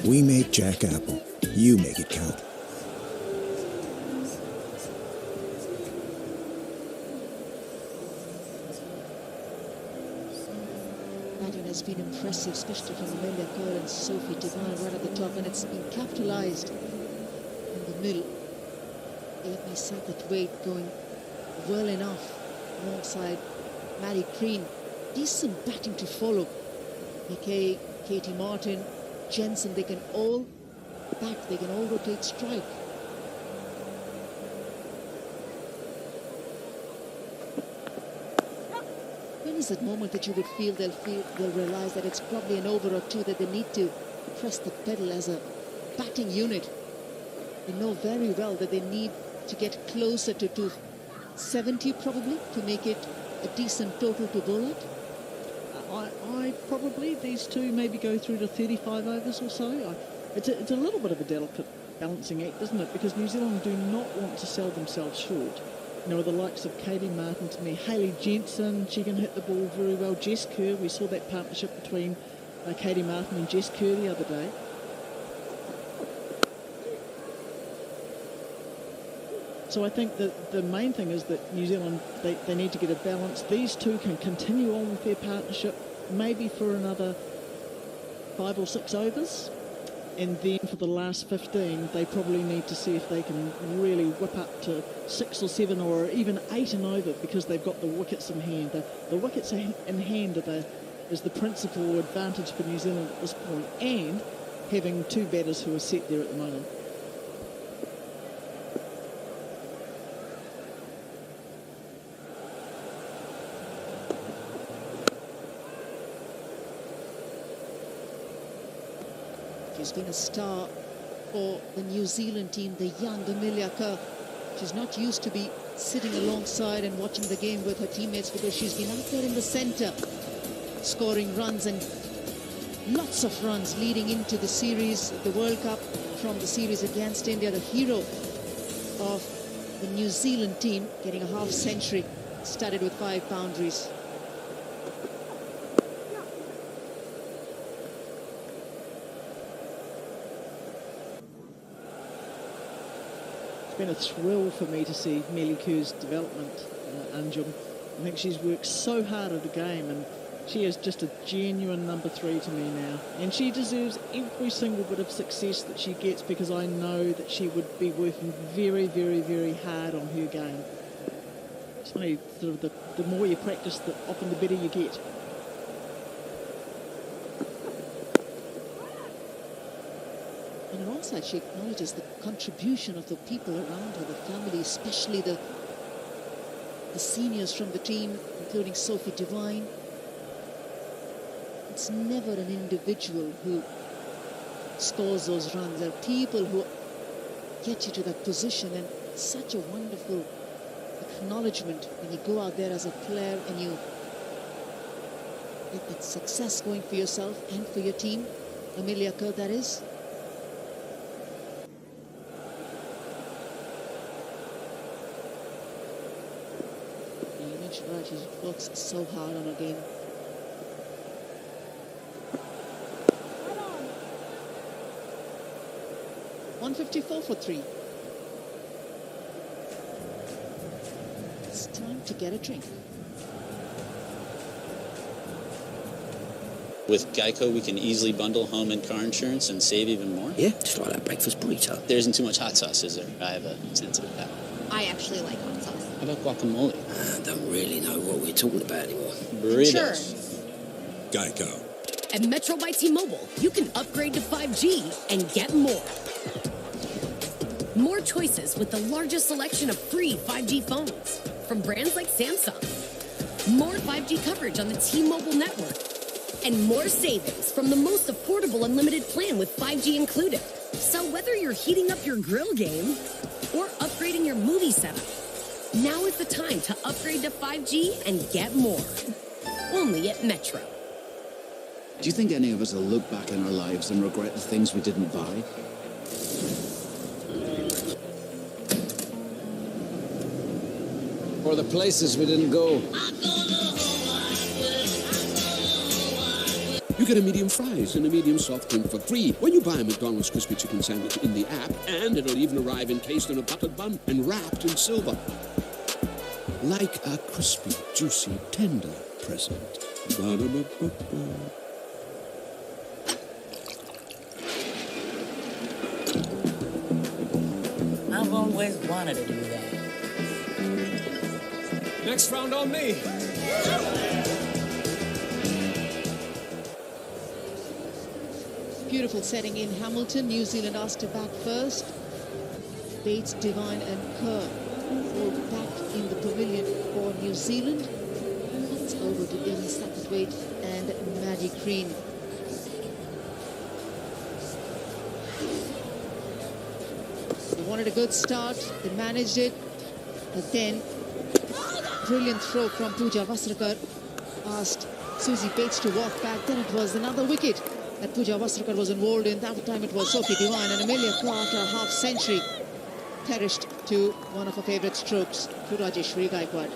We make Jack Apple. You make it count. Batting has been impressive, especially from Amelia Kerr and Sophie Devine right at the top, and it's been capitalised in the middle. Let me see that weight going well enough alongside Maddie Green. Decent batting to follow. McKay, Katie Martin, Jensen, they can all bat, they can all rotate strike. When is that moment that you would feel they'll realize that it's probably an over or two, that they need to press the pedal as a batting unit? They know very well that they need to get closer to 270 probably to make it a decent total to bowl at. I probably, these two maybe go through to 35 overs or so. It's a little bit of a delicate balancing act, isn't it? Because New Zealand do not want to sell themselves short. You know, the likes of Katie Martin to me, Hayley Jensen, she can hit the ball very well. Jess Kerr, we saw that partnership between Katie Martin and Jess Kerr the other day. So I think that the main thing is that New Zealand, they need to get a balance. These two can continue on with their partnership, maybe for another 5 or 6 overs. And then for the last 15, they probably need to see if they can really whip up to 6 or 7 or even 8 and over, because they've got the wickets in hand. The wickets in hand is the principal advantage for New Zealand at this point, and having 2 batters who are set there at the moment. She's been a star for the New Zealand team, the young Amelia Kerr. She's not used to be sitting alongside and watching the game with her teammates, because she's been out there in the centre scoring runs, and lots of runs leading into the series, the World Cup, from the series against India. The hero of the New Zealand team, getting a half century, started with 5 boundaries. It's been a thrill for me to see Melly Kerr's development, Anjum. I think she's worked so hard at the game, and she is just a genuine number 3 to me now. And she deserves every single bit of success that she gets, because I know that she would be working very, very, very hard on her game. It's only sort of the more you practice, often the better you get. And alongside, she acknowledges the contribution of the people around her, the family, especially the seniors from the team, including Sophie Devine. It's never an individual who scores those runs. There are people who get you to that position, and such a wonderful acknowledgement when you go out there as a player and you get that success going for yourself and for your team. Amelia Kerr, that is. You mentioned right, she works so hard on her game. .154 for 3. It's time to get a drink. With Geico, we can easily bundle home and car insurance and save even more. Yeah, just like that breakfast burrito. There isn't too much hot sauce, is there? I have a sensitive palate. I actually like hot sauce. How about guacamole? I don't really know what we're talking about anymore. Burritos. Geico. At Metro by T-Mobile, you can upgrade to 5G and get more. More choices with the largest selection of free 5G phones from brands like Samsung. More 5G coverage on the T-Mobile network. And more savings from the most affordable unlimited plan with 5G included. So whether you're heating up your grill game or upgrading your movie setup, now is the time to upgrade to 5G and get more. Only at Metro. Do you think any of us will look back in our lives and regret the things we didn't buy? Or the places we didn't go? You get a medium fries and a medium soft drink for free when you buy a McDonald's crispy chicken sandwich in the app, and it'll even arrive encased in a buttered bun and wrapped in silver. Like a crispy, juicy, tender present. Ba-da-ba-ba-ba. I've always wanted to do that. Next round on me. Beautiful setting in Hamilton. New Zealand asked to back first. Bates, Devine and Kerr all back in the pavilion for New Zealand. It's over to Denny Satterthwaite and Maddie Green. They wanted a good start. They managed it. But then, brilliant throw from Pooja Vasrakar asked Susie Bates to walk back. Then it was another wicket that Pooja Vasrakar was involved in. That time it was Sophie Devine, and Amelia Clark, a half-century, perished to one of her favourite strokes, to Rajeshwari Gaikwad.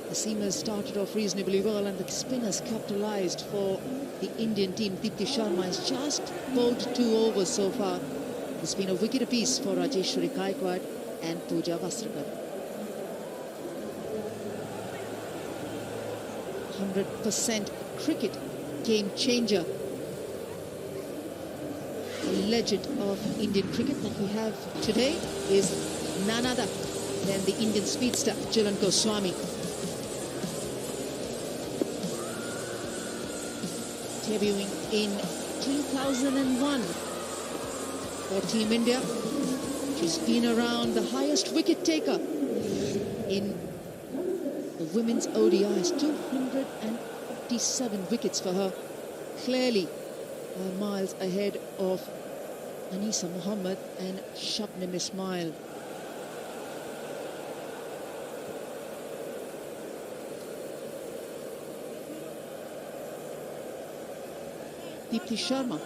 The seamers started off reasonably well, and the spinners capitalised for the Indian team. Deepti Sharma has just bowled 2 overs so far. There's been a wicket apiece for Rajeshwari Gaikwad and Pooja Vasrakar. 100% cricket game changer. The legend of Indian cricket that we have today is none other than the Indian speedster Jilan Goswami. Debuting in 2001 for Team India. She's been around the highest wicket taker in the women's ODIs, 257 wickets for her. Clearly miles ahead of Anisa Muhammad and Shabnim Ismail. Deepti Sharma.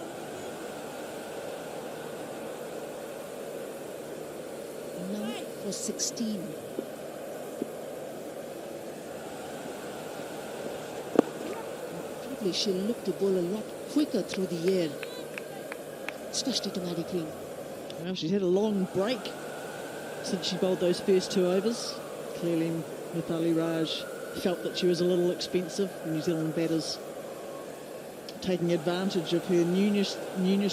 Now for 16. Probably she'll look to bowl a lot quicker through the air, especially to Maddie Green. Well, she's had a long break since she bowled those first 2 overs. Clearly, Mithali Raj felt that she was a little expensive. The New Zealand batters taking advantage of her newness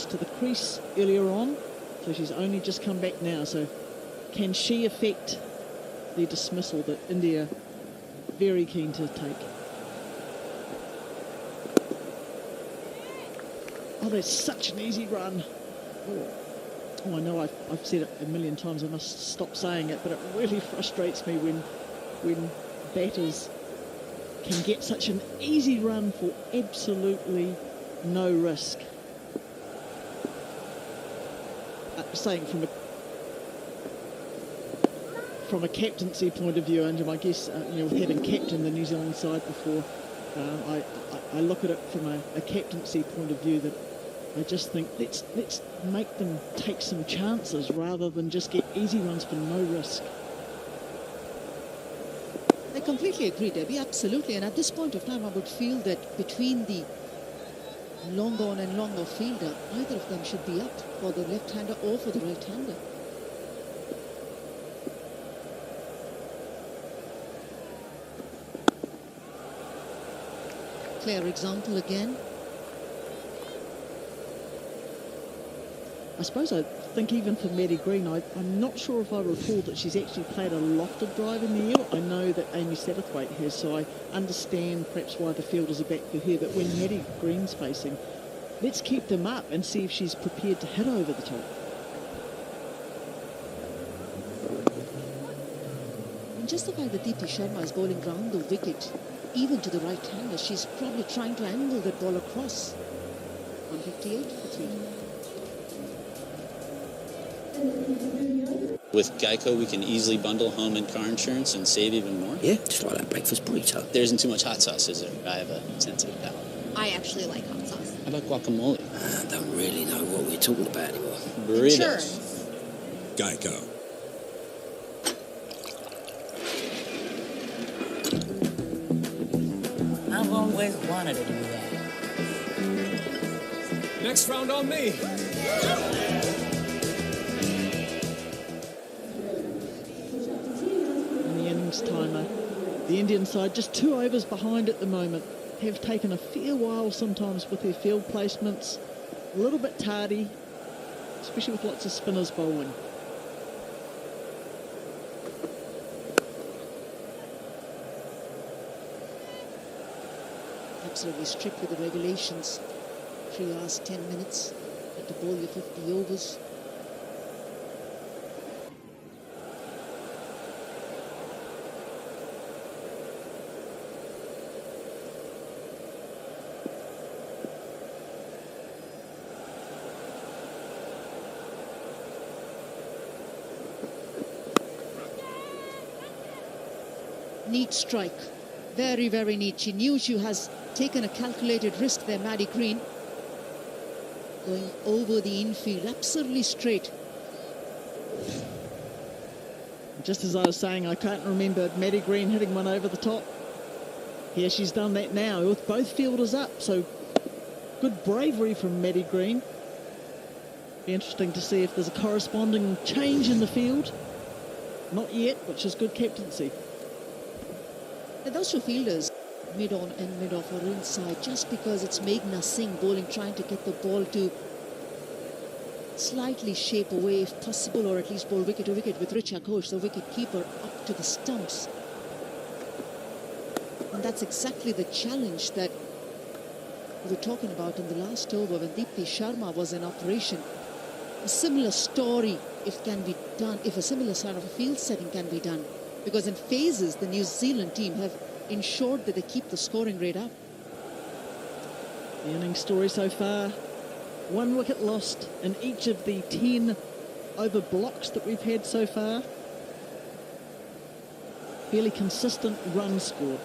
to the crease earlier on. So she's only just come back now. So can she affect the dismissal that India very keen to take? Oh, that's such an easy run. Oh, I know I've said it a million times. I must stop saying it, but it really frustrates me when batters can get such an easy run for absolutely no risk. Saying from a captaincy point of view, Anjum, I guess with having captained the New Zealand side before, I look at it from a captaincy point of view that I just think let's make them take some chances rather than just get easy runs for no risk. I completely agree, Debbie, absolutely. And at this point of time, I would feel that between the long on and longer fielder, either of them should be up for the left-hander or for the right-hander. clear example again. I suppose I think even for Maddie Green, I'm not sure if I recall that she's actually played a lofted drive in the air. I know that Amy Satterthwaite has, so I understand perhaps why the fielders are back for her. But when Maddie Green's facing, let's keep them up and see if she's prepared to hit over the top. And just the fact that Deepthi Sharma is bowling round the wicket, even to the right-hander, she's probably trying to angle that ball across. 158 for 3. With Geico, we can easily bundle home and car insurance and save even more. Yeah, just like that breakfast burrito. There isn't too much hot sauce, is there? I have a sensitive palate. I actually like hot sauce. How about guacamole? I don't really know what we're talking about anymore. Burritos. Geico. I've always wanted to do that. Next round on me. Timer. The Indian side just 2 overs behind at the moment. Have taken a fair while sometimes with their field placements. A little bit tardy, especially with lots of spinners bowling. Absolutely strict with the regulations. 3 hours, 10 minutes. Had to bowl your 50 overs. Neat strike. Very, very neat. She knew she has taken a calculated risk there, Maddie Green. Going over the infield, absolutely straight. Just as I was saying, I can't remember Maddie Green hitting one over the top. Here she's done that now with both fielders up. So good bravery from Maddie Green. Be interesting to see if there's a corresponding change in the field. Not yet, which is good captaincy. And those two fielders, mid-on and mid-off or inside, just because it's Meghna Singh bowling, trying to get the ball to slightly shape away if possible, or at least bowl wicket to wicket with Richa Ghosh, the wicket keeper, up to the stumps. And that's exactly the challenge that we were talking about in the last over when Deepthi Sharma was in operation. A similar story, if can be done, if a similar sort of a field setting can be done. Because in phases, the New Zealand team have ensured that they keep the scoring rate up. The innings story so far, 1 wicket lost in each of the 10 over blocks that we've had so far. Fairly consistent runs scored.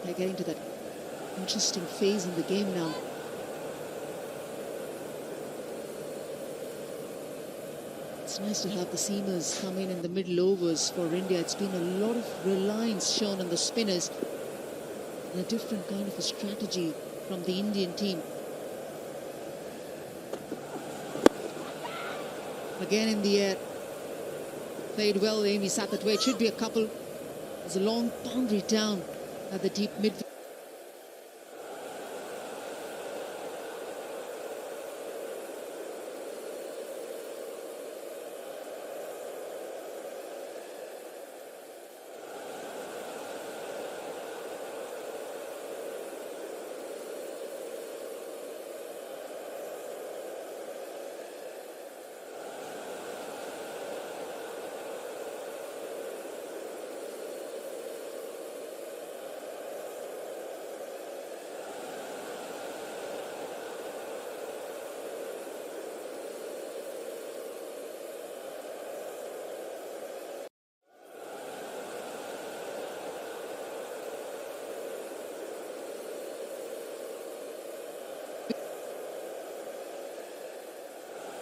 They're getting to that interesting phase in the game now. It's nice to have the seamers come in the middle overs for India. It's been a lot of reliance shown on the spinners and a different kind of a strategy from the Indian team. Again in the air. Played well, Amy Satterthwaite. Should be a couple. There's a long boundary down at the deep midfield.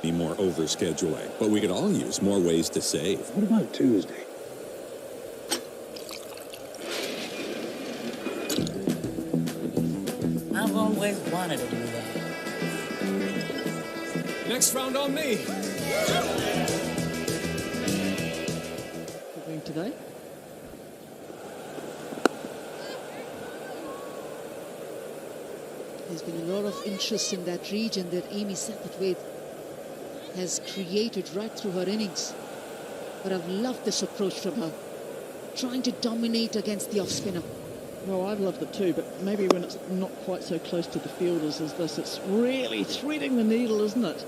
Need more overscheduling, but we could all use more ways to save. What about Tuesday? wanted to do that. Next round on me. Doing today. There's been a lot of interest in that region that Amy Satterthwaite has created right through her innings. But I've loved this approach from her, trying to dominate against the off-spinner. Well, I've loved it too, but maybe when it's not quite so close to the fielders as this, it's really threading the needle, isn't it?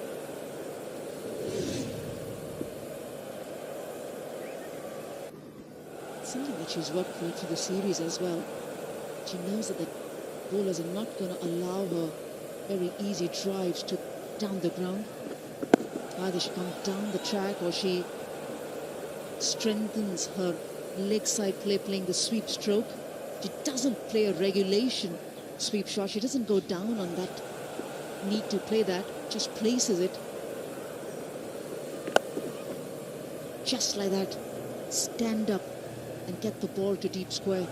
It's something that she's worked for through the series as well. She knows that the bowlers are not going to allow her very easy drives to down the ground. Either she comes down the track or she strengthens her leg side play, playing the sweep stroke. She doesn't play a regulation sweep shot. She doesn't go down on that need to play that, just places it. Just like that. Stand up and get the ball to deep square.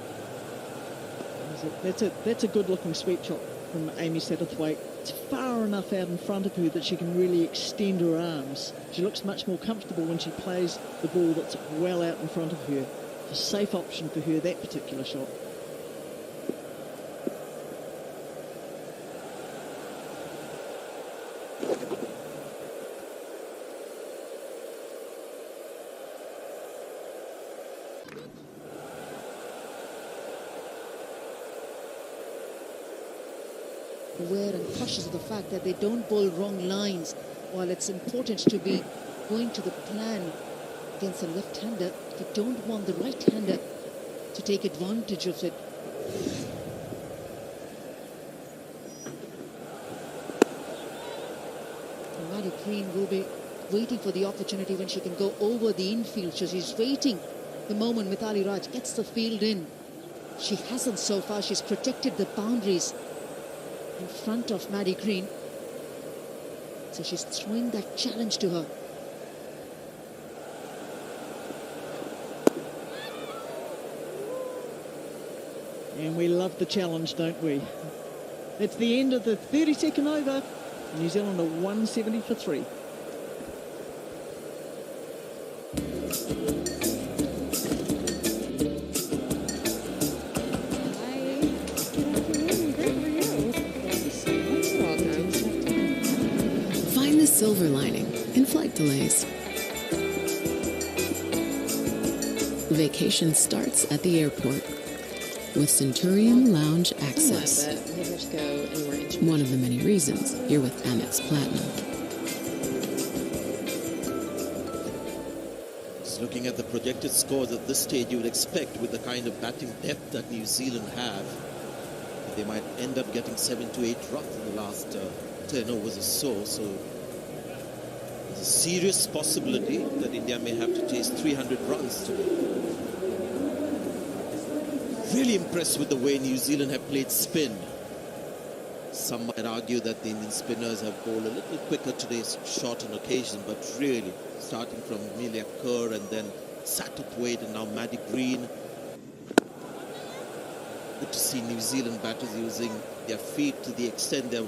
That's a good-looking sweep shot from Amy Satterthwaite. It's far enough out in front of her that she can really extend her arms. She looks much more comfortable when she plays the ball that's well out in front of her. It's a safe option for her, that particular shot. Aware and cautious of the fact that they don't bowl wrong lines. While it's important to be going to the plan against a left-hander, you don't want the right-hander to take advantage of it. And Maddie Green will be waiting for the opportunity when she can go over the infield. So she's waiting the moment Mithali Raj gets the field in. She hasn't so far. She's protected the boundaries in front of Maddie Green. So she's throwing that challenge to her. And we love the challenge, don't we? It's the end of the 32nd over. New Zealand are 170 for 3. Find the silver lining in flight delays. Vacation starts at the airport with Centurion Lounge Access. One of the many reasons you're with Amex Platinum. Just looking at the projected scores at this stage, you would expect with the kind of batting depth that New Zealand have, that they might end up getting 7 to 8 runs in the last 10 overs or so. So there's a serious possibility that India may have to chase 300 runs today. Really impressed with the way New Zealand have played spin. Some might argue that the Indian spinners have bowled a little quicker today's shot on occasion, but really, starting from Amelia Kerr and then Satterthwaite and now Maddie Green. Good to see New Zealand batters using their feet to the extent they're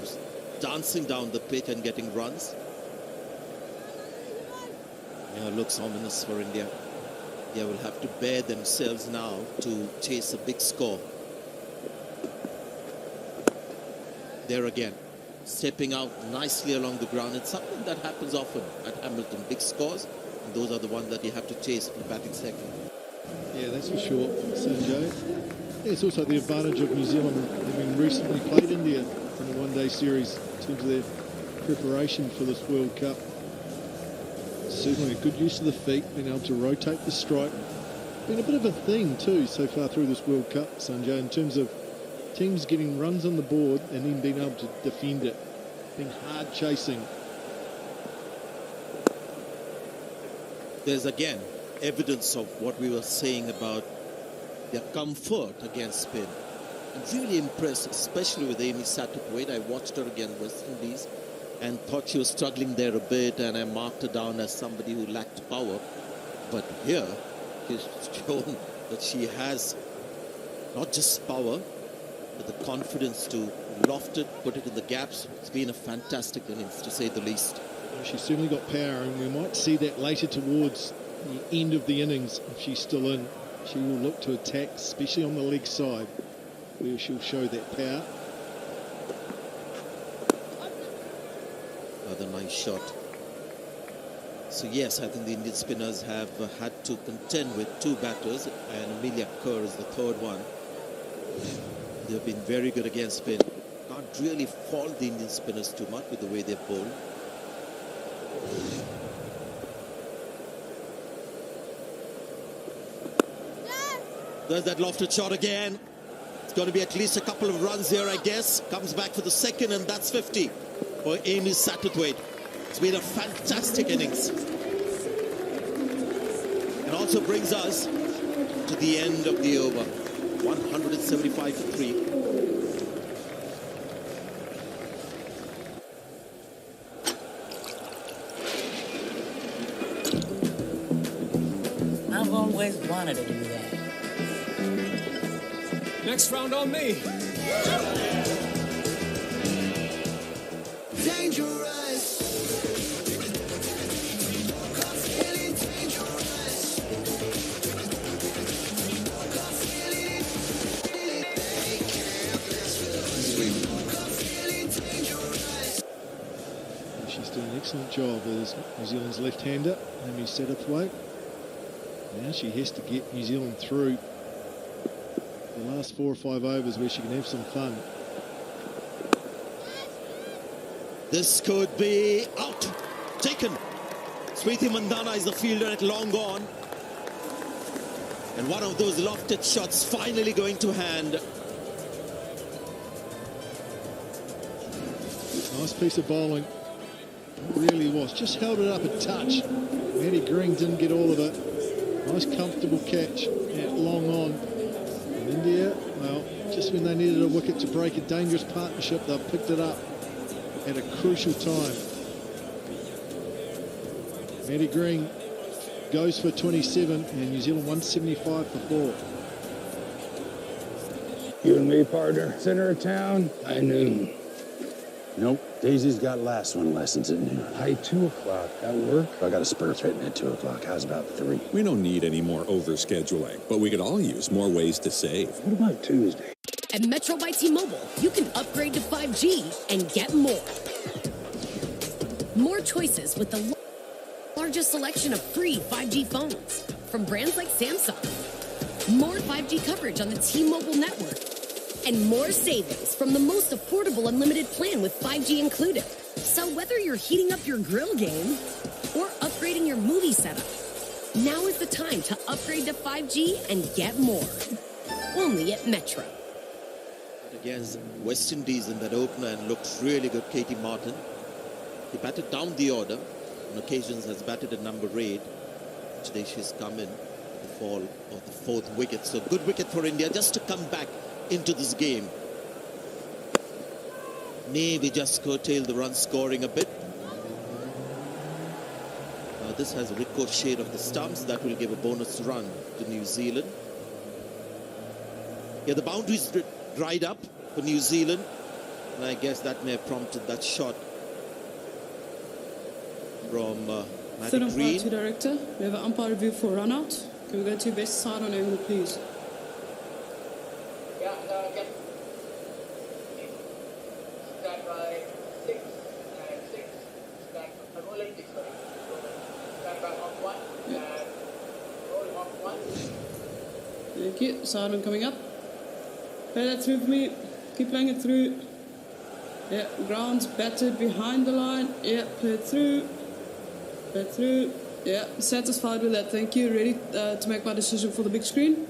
dancing down the pitch and getting runs. Yeah, it looks ominous for India. They will have to bear themselves now to chase a big score. There again, stepping out nicely along the ground. It's something that happens often at Hamilton. Big scores, and those are the ones that you have to chase in the batting second. Yeah, that's for sure, Sanjay. Yeah, it's also the advantage of New Zealand having recently played India in a one-day series in terms of their preparation for this World Cup. Certainly a good use of the feet, being able to rotate the strike. Been a bit of a theme too so far through this World Cup, Sanjay, in terms of teams getting runs on the board and then being able to defend it, being hard chasing. There's again evidence of what we were saying about their comfort against spin. I'm really impressed, especially with Amy Satterthwaite. I watched her against West Indies and thought she was struggling there a bit, and I marked her down as somebody who lacked power. But here, she's shown that she has not just power, with the confidence to loft it, put it in the gaps. It's been a fantastic innings, to say the least. She's certainly got power, and we might see that later towards the end of the innings. If she's still in, she will look to attack, especially on the leg side, where she'll show that power. Another nice shot. So yes, I think the Indian spinners have had to contend with two batters, and Amelia Kerr is the third one. They've been very good against spin. Can't really fault the Indian spinners too much with the way they bowl. There's that lofted shot again. It's going to be at least a couple of runs here, I guess. Comes back for the second, and that's 50 for Amy Satterthwaite. It's been a fantastic innings. And also brings us to the end of the over. 175 for 3. I've always wanted to do that. Next round on me. Dangerous. Feeling dangerous. She's doing an excellent job as New Zealand's left-hander, Amy Satterthwaite. Now she has to get New Zealand through the last 4 or 5 overs where she can have some fun. This could be out. Taken. Smriti Mandhana is the fielder at long on. And one of those lofted shots finally going to hand. Nice piece of bowling. It really was. Just held it up a touch. Maddie Green didn't get all of it. Nice comfortable catch at long on. And India, well, just when they needed a wicket to break a dangerous partnership, they've picked it up at a crucial time. Maddie Green goes for 27 and New Zealand 175 for 4. You and me, partner. Center of town, high noon. Nope. Daisy's got last one lessons at noon. High 2 o'clock. That work? I got a spur threatening at 2 o'clock. How's about 3? We don't need any more overscheduling, but we could all use more ways to save. What about Tuesday? At Metro by T-Mobile, you can upgrade to 5G and get more. More choices with the largest selection of free 5G phones from brands like Samsung. More 5G coverage on the T-Mobile network. And more savings from the most affordable unlimited plan with 5G included. So whether you're heating up your grill game or upgrading your movie setup, now is the time to upgrade to 5G and get more. Only at Metro. Against West Indies in that opener and looked really good, Katie Martin. He batted down the order. On occasions has batted at number 8. Today she's come in the fall of the 4th wicket. So good wicket for India just to come back into this game. Maybe just curtail the run scoring a bit. This has a ricochet of the stumps. That will give a bonus run to New Zealand. Yeah, the boundaries dried up for New Zealand. And I guess that may have prompted that shot from Maddie Green. To director, we have an umpire review for run out. Can we go to best side on angle, please? Thank you. Siren coming up. Play that through for me. Keep playing it through. Yeah, ground's batted behind the line. Yeah, play it through. Play it through. Yeah, satisfied with that. Thank you. Ready to make my decision for the big screen?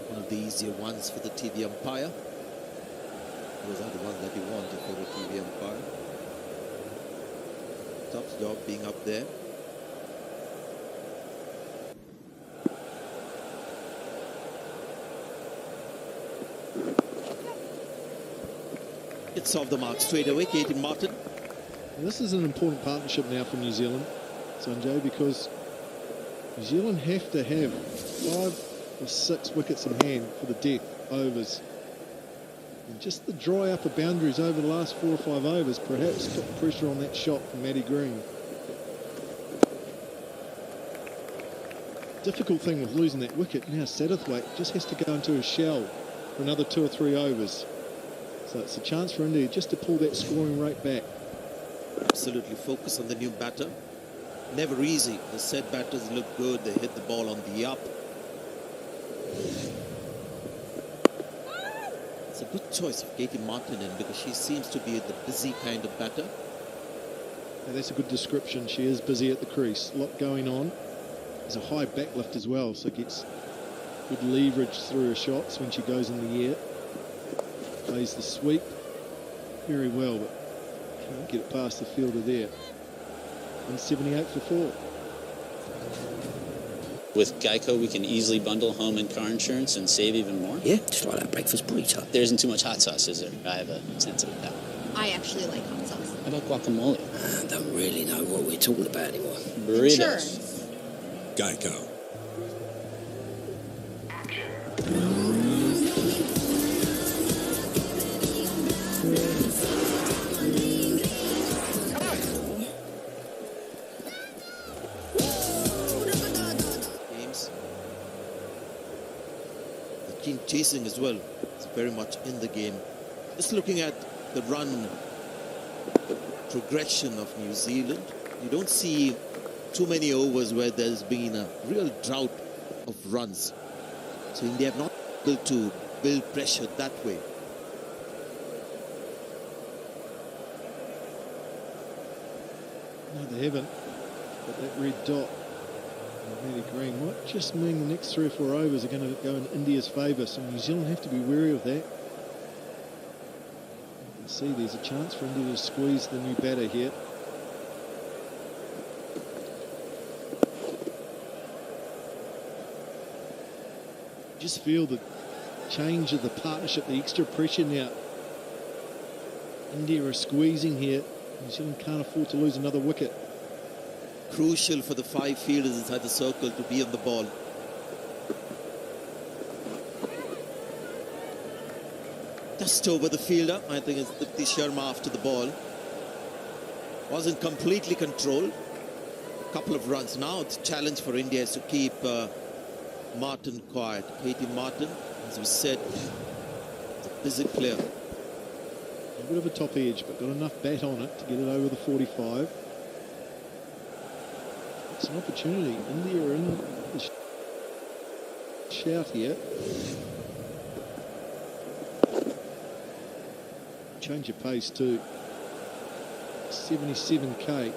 One of the easier ones for the TV umpire. Those are the ones that you want if you're a TV umpire. Tough job being up there. It's off the mark straight away, Katie Martin. And this is an important partnership now for New Zealand, Sanjay, because New Zealand have to have 5 or 6 wickets in hand for the death overs. And just the dry upper boundaries over the last 4 or 5 overs perhaps put pressure on that shot from Matty Green. Difficult thing with losing that wicket, now Satterthwaite just has to go into a shell for another 2 or 3 overs. So it's a chance for India just to pull that scoring rate back. Absolutely focus on the new batter. Never easy. The set batters look good. They hit the ball on the up. It's a good choice of Katie Martin in because she seems to be the busy kind of batter. Yeah, that's a good description. She is busy at the crease. A lot going on. There's a high backlift as well, so gets good leverage through her shots when she goes in the air. Plays the sweep very well, but can't get it past the fielder there. 178 for 4. With Geico, we can easily bundle home and car insurance and save even more. Yeah, just like that breakfast burrito. There isn't too much hot sauce, is there? I have a sensitive palate. I actually like hot sauce. How about guacamole? I don't really know what we're talking about anymore. Burritos. Insurance. Geico. Games. The team chasing as well is very much in the game. Just looking at the run progression of New Zealand, you don't see too many overs where there's been a real drought of runs. So India have not been able to build pressure that way. No, they haven't. But that red dot of Matty Green might just mean the next 3 or 4 overs are going to go in India's favour. So New Zealand have to be wary of that. You can see there's a chance for India to squeeze the new batter here. Just feel the change of the partnership, the extra pressure now. India are squeezing here. New Zealand can't afford to lose another wicket. Crucial for the 5 fielders inside the circle to be on the ball. Just over the fielder. I think it's Dipti Sharma after the ball. Wasn't completely controlled. A couple of runs. Now it's a challenge for India is to keep Martin quiet. Katie Martin, as we said, is a busy player. A bit of a top edge, but got enough bat on it to get it over the 45. It's an opportunity. India are in the shout here. Change of pace too. 77k.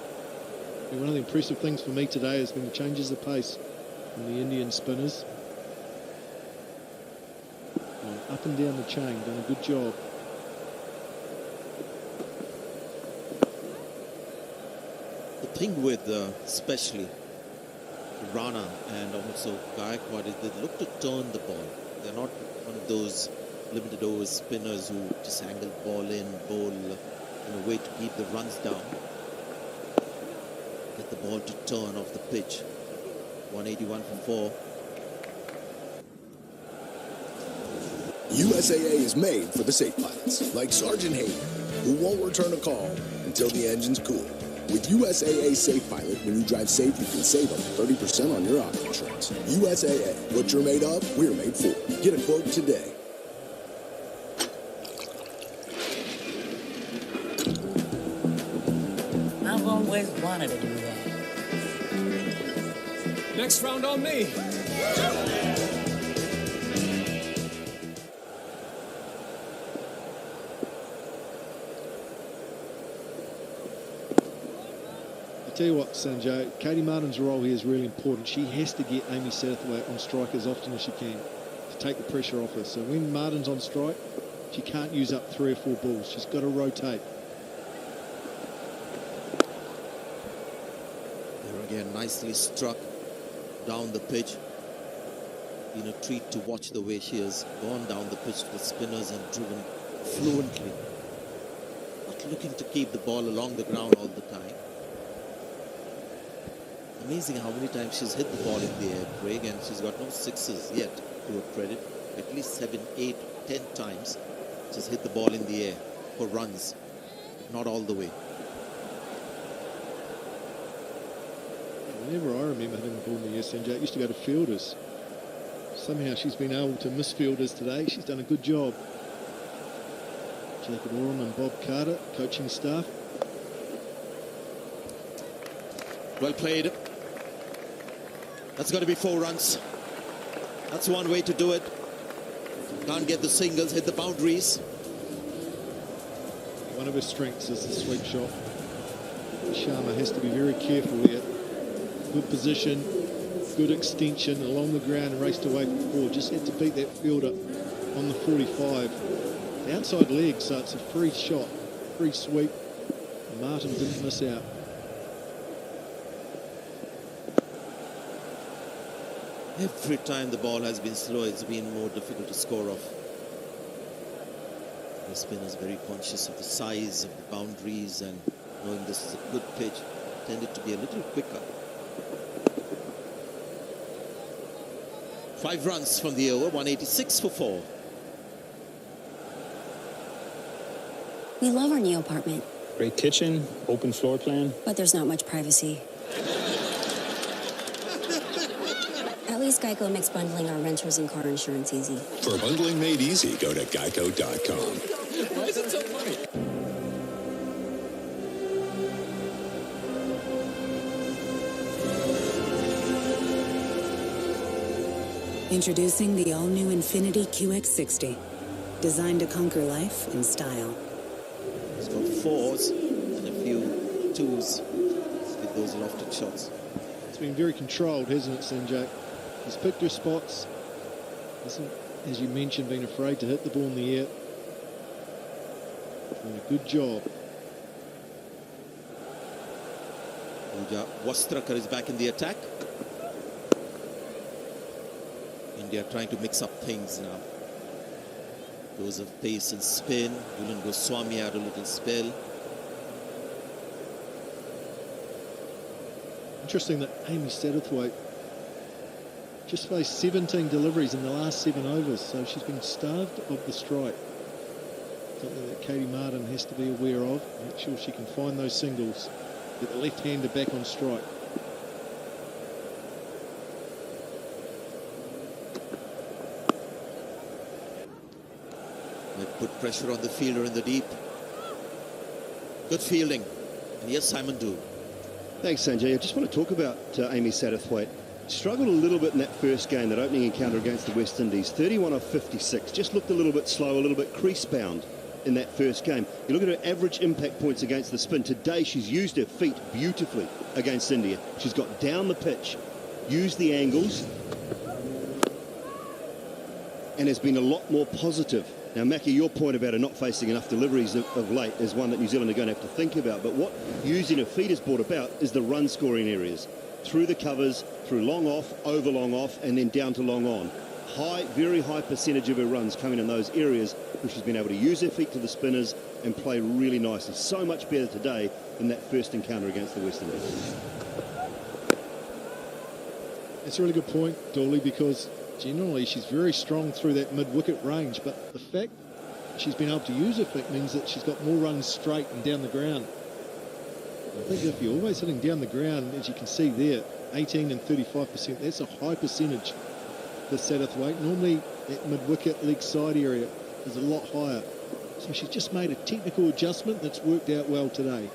And one of the impressive things for me today has been the changes of pace from the Indian spinners. Going up and down the chain, done a good job. The thing with especially Rana and also Gaikwad is they look to turn the ball. They're not one of those limited overs spinners who just angle the ball in, bowl in a way to keep the runs down. Get the ball to turn off the pitch. 181 for 4. USAA is made for the safe pilots, like Sergeant Hayden, who won't return a call until the engine's cool. With USAA Safe Pilot, when you drive safe, you can save up to 30% on your auto insurance. USAA, what you're made of, we're made for. Get a quote today. I've always wanted to do that. Next round on me. Tell you what, Sanjay, Katie Martin's role here is really important. She has to get Amy Satterthwaite on strike as often as she can to take the pressure off her. So when Martin's on strike, she can't use up 3 or 4 balls. She's got to rotate. There again, nicely struck down the pitch. Been a treat to watch the way she has gone down the pitch to the spinners and driven fluently. Not looking to keep the ball along the ground all the time. Amazing how many times she's hit the ball in the air, Craig, and she's got no sixes yet to her credit. At least 7, 8, 10 times she's hit the ball in the air for runs, not all the way. Whenever I remember hitting the ball in the air, Sanjay, it used to go to fielders. Somehow she's been able to miss fielders today. She's done a good job. Jacob Oram and Bob Carter, coaching staff. Well played. That's got to be 4 runs. That's one way to do it. Can't get the singles, hit the boundaries. One of her strengths is the sweep shot. Sharma has to be very careful there. Good position, good extension along the ground and raced away from 4. Just had to beat that fielder on the 45. The outside leg, so it's a free shot, free sweep. Martin didn't miss out. Every time the ball has been slow, it's been more difficult to score off. The spinner's very conscious of the size of the boundaries and knowing this is a good pitch, tended to be a little quicker. 5 runs from the over, 186 for 4. We love our new apartment, Great kitchen, open floor plan. but there's not much privacy. At least Geico makes bundling our renters and car insurance easy. For bundling made easy, go to geico.com. Why is it so funny? Introducing the all-new Infiniti QX60. Designed to conquer life in style. It's got 4s and a few 2s with those lofted shots. It's been very controlled, hasn't it, Sanjay? He's picked her spots. Hasn't, as you mentioned, been afraid to hit the ball in the air. Doing a good job. Pooja Wastrakar is back in the attack. India trying to mix up things now. Goes of pace and spin. Julian Goswami had a little spell. Interesting that Amy Satterthwaite just faced 17 deliveries in the last 7 overs, so she's been starved of the strike. Something that Katie Martin has to be aware of. Make sure she can find those singles. Get the left-hander back on strike. Might put pressure on the fielder in the deep. Good fielding. And yes, Simon Do. Thanks, Sanjay. I just want to talk about Amy Satterthwaite. Struggled a little bit in that first game, that opening encounter against the West Indies. 31 off 56. Just looked a little bit slow, a little bit crease-bound in that first game. You look at her average impact points against the spin. Today, she's used her feet beautifully against India. She's got down the pitch, used the angles, and has been a lot more positive. Now, Mackie, your point about her not facing enough deliveries of late is one that New Zealand are going to have to think about. But what using her feet has brought about is the run-scoring areas. Through the covers, through long off, over long off, and then down to long on. Very high percentage of her runs coming in those areas where she's been able to use her feet to the spinners and play really nicely. So much better today than that first encounter against the West Indies. It's a really good point, Dawley, because generally she's very strong through that mid-wicket range, but the fact she's been able to use her feet means that she's got more runs straight and down the ground. I think if you're always hitting down the ground, as you can see there, 18 and 35%, that's a high percentage for Satterthwaite. Normally, that mid-wicket leg side area is a lot higher. So she's just made a technical adjustment that's worked out well today.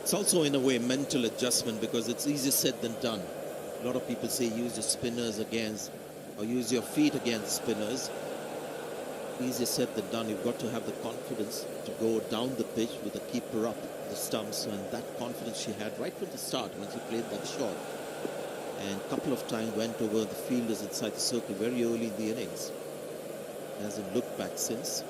It's also, in a way, mental adjustment because it's easier said than done. A lot of people say use your spinners against, or use your feet against spinners. Easier said than done. You've got to have the confidence to go down the pitch with the keeper up the stumps, and that confidence she had right from the start when she played that shot. And a couple of times went over the fielders inside the circle very early in the innings. Hasn't looked back since.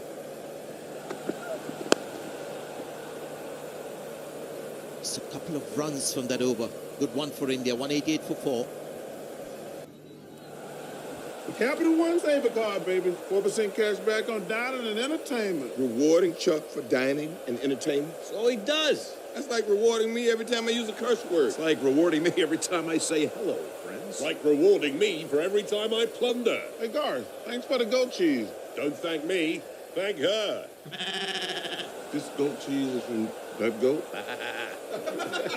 Just a couple of runs from that over. Good one for India. 188 for 4. Capital One Saver Card, baby. 4% cash back on dining and entertainment. Rewarding Chuck for dining and entertainment? So he does. That's like rewarding me every time I use a curse word. It's like rewarding me every time I say hello, friends. Like rewarding me for every time I plunder. Hey, Garth, thanks for the goat cheese. Don't thank me. Thank her. This goat cheese is from that goat?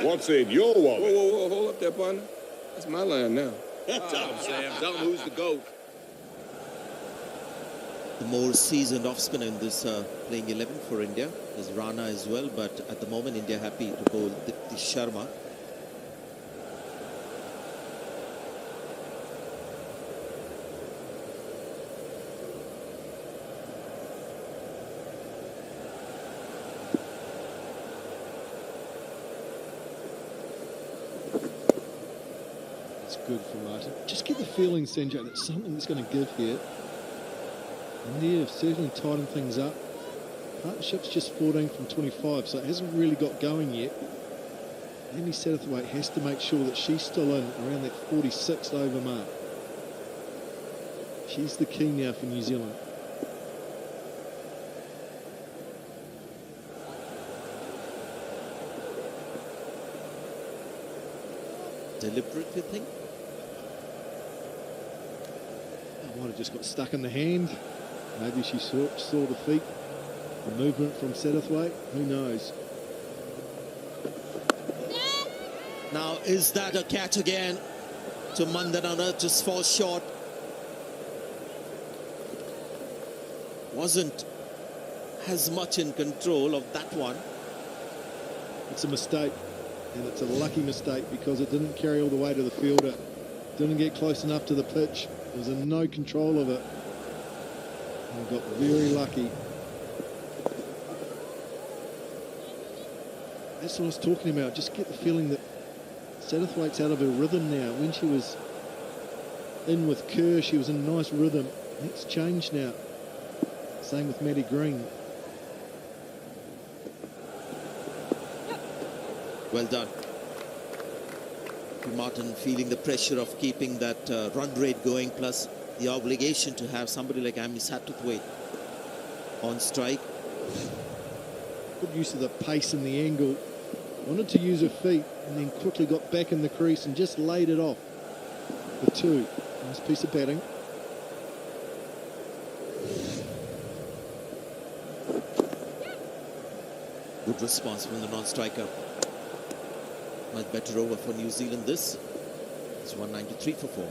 What's in your wallet? Whoa, hold up there, partner. That's my line now. Tell him, Sam. Tell him who's the goat. The more seasoned off-spinner in this playing 11 for India is Rana as well, but at the moment India happy to bowl Dipti Sharma. It's good for Martin. Just get the feeling, Sanjay, that something's going to give here. India have certainly tightened things up. Partnership's just 14 from 25, so it hasn't really got going yet. Amy Satterthwaite has to make sure that she's still in around that 46 over mark. She's the key now for New Zealand. Deliberate, you think? I might have just got stuck in the hand. Maybe she saw the feet, the movement from Satterthwaite. Who knows? Now, is that a catch again? To Mandanana, just falls short. Wasn't as much in control of that one. It's a mistake, and it's a lucky mistake because it didn't carry all the way to the fielder. Didn't get close enough to the pitch. There was no control of it. And got very lucky. That's what I was talking about. Just get the feeling that Satterthwaite's out of her rhythm now. When she was in with Kerr, she was in a nice rhythm. That's changed now. Same with Maddie Green. Well done. Martin feeling the pressure of keeping that run rate going, plus the obligation to have somebody like Amy Satterthwaite on strike. Good use of the pace and the angle. Wanted to use her feet and then quickly got back in the crease and just laid it off for two. Nice piece of batting. Good response from the non-striker. Much better over for New Zealand this. It's 193 for 4.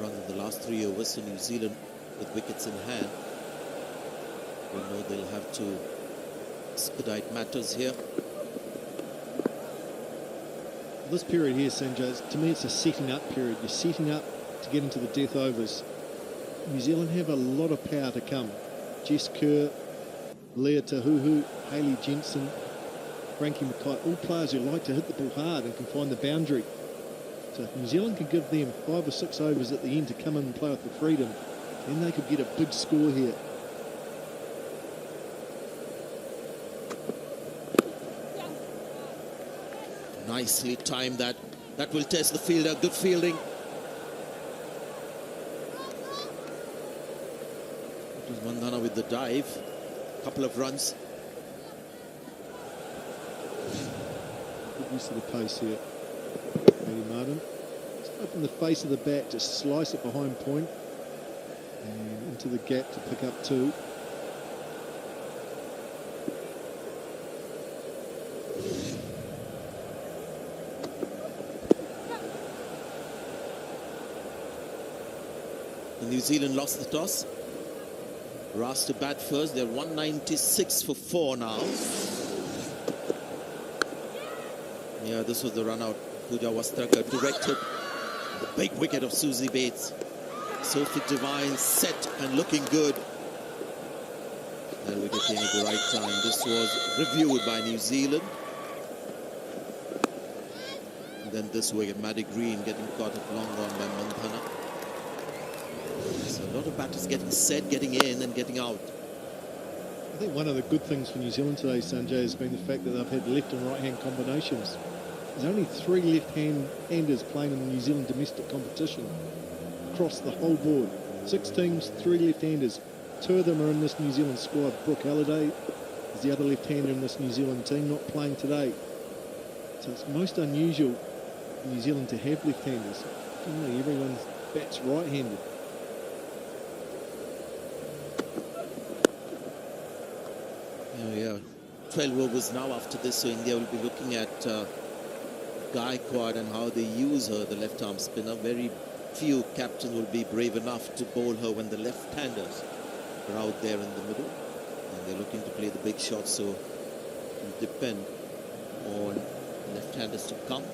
Runs in the last 3 overs, so New Zealand with wickets in hand. We know they'll have to expedite matters here. This period here, Sanjay, to me it's a setting up period. You're setting up to get into the death overs. New Zealand have a lot of power to come. Jess Kerr, Leah Tahuhu, Hayley Jensen, Frankie Mackay, all players who like to hit the ball hard and can find the boundary. So if New Zealand can give them 5 or 6 overs at the end to come in and play with the freedom, then they could get a big score here. Nicely timed that. That will test the fielder. Good fielding. It was Mandana with the dive. Couple of runs. Good use of the pace here. Martin. Just open the face of the bat, just slice it behind point and into the gap to pick up 2. New Zealand lost the toss. Ras to bat first. They're 196 for 4 now. Yeah, this was the run out. Pooja Wastraka directed. The big wicket of Susie Bates. Sophie Devine set and looking good. That wicket came at the right time. This was reviewed by New Zealand. And then this wicket, Maddie Green getting caught at long on by Mandhana. So a lot of batters getting set, getting in and getting out. I think one of the good things for New Zealand today, Sanjay, has been the fact that they've had left and right-hand combinations. There's only 3 left-handers playing in the New Zealand domestic competition across the whole board. 6 teams, 3 left-handers. 2 of them are in this New Zealand squad. Brooke Halliday is the other left-hander in this New Zealand team, not playing today. So it's most unusual in New Zealand to have left-handers. Generally, everyone bats right-handed. Yeah, 12 overs now after this, so India will be looking at Gaikwad and how they use her, the left-arm spinner. Very few captains will be brave enough to bowl her when the left-handers are out there in the middle. And they're looking to play the big shots, so it will depend on left-handers to come.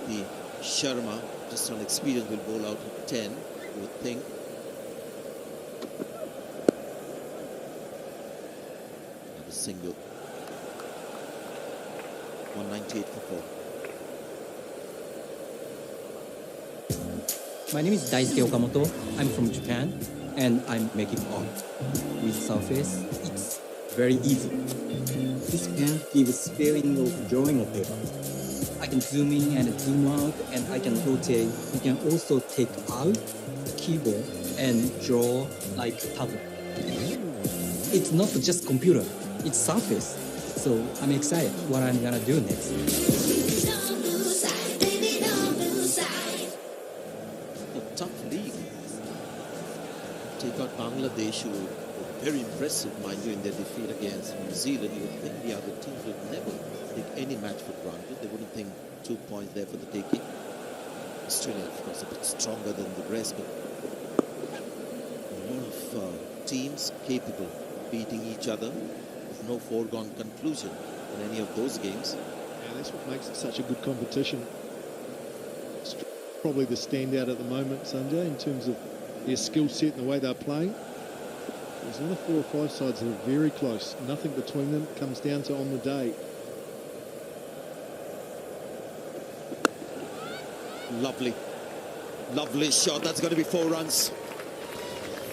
The Sharma, just on experience, will bowl out at 10, you would think. And a single. 198 for 4. My name is Daisuke Okamoto. I'm from Japan and I'm making art. With surface, it's very easy. This pen gives feeling of drawing on paper. I can zoom in and zoom out and I can rotate. You can also take out the keyboard and draw like a tablet. It's not just computer, it's surface. So I'm excited what I'm gonna do next. Tough league. Take out Bangladesh, who were very impressive, mind you, in their defeat against New Zealand. You would think the other teams would never take any match for granted. They wouldn't think 2 points there for the taking. Australia, of course, a bit stronger than the rest, but a lot of teams capable of beating each other with no foregone conclusion in any of those games. Yeah, that's what makes it such a good competition. It's probably the standout at the moment, Sanjay, in terms of their skill set and the way they're playing. There's another 4 or 5 sides that are very close. Nothing between them. Comes down to on the day. Lovely. Lovely shot. That's going to be 4 runs.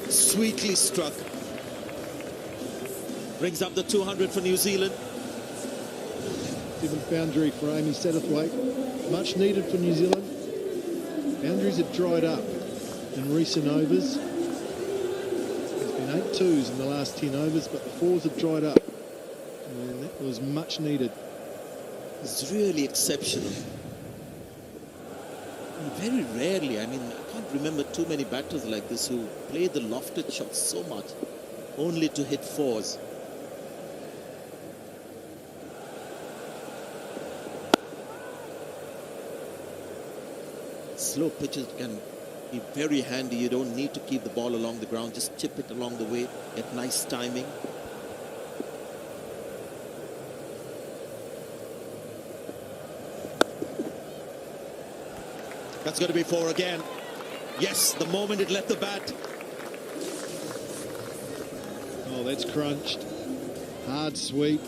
Sweetly struck. Brings up the 200 for New Zealand. 7th boundary for Amy Satterthwaite. Much needed for New Zealand. Boundaries have dried up in recent overs. There's been 8 twos in the last 10 overs, but the 4s have dried up. And that was much needed. It's really exceptional. And very rarely, I mean, I can't remember too many batters like this who play the lofted shots so much, only to hit 4s. Slow pitches can be very handy. You don't need to keep the ball along the ground. Just chip it along the way. Get nice timing. That's going to be 4 again. Yes, the moment it left the bat. Oh, that's crunched. Hard sweep.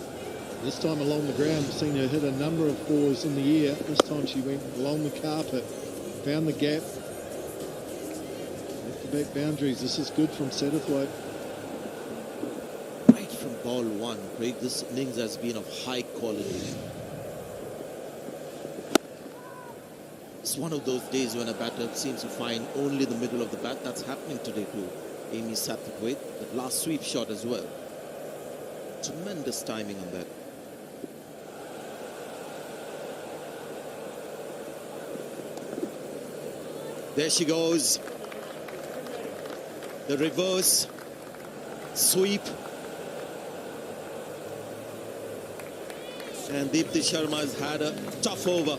This time along the ground, we've seen her hit a number of 4s in the air. This time she went along the carpet. Found the gap. Left the back boundaries. This is good from Satterthwaite. Right from ball 1. Craig, this innings has been of high quality. It's one of those days when a batter seems to find only the middle of the bat. That's happening today to Amy Satterthwaite. That last sweep shot as well. Tremendous timing on that. There she goes. The reverse sweep. And Deepti Sharma has had a tough over.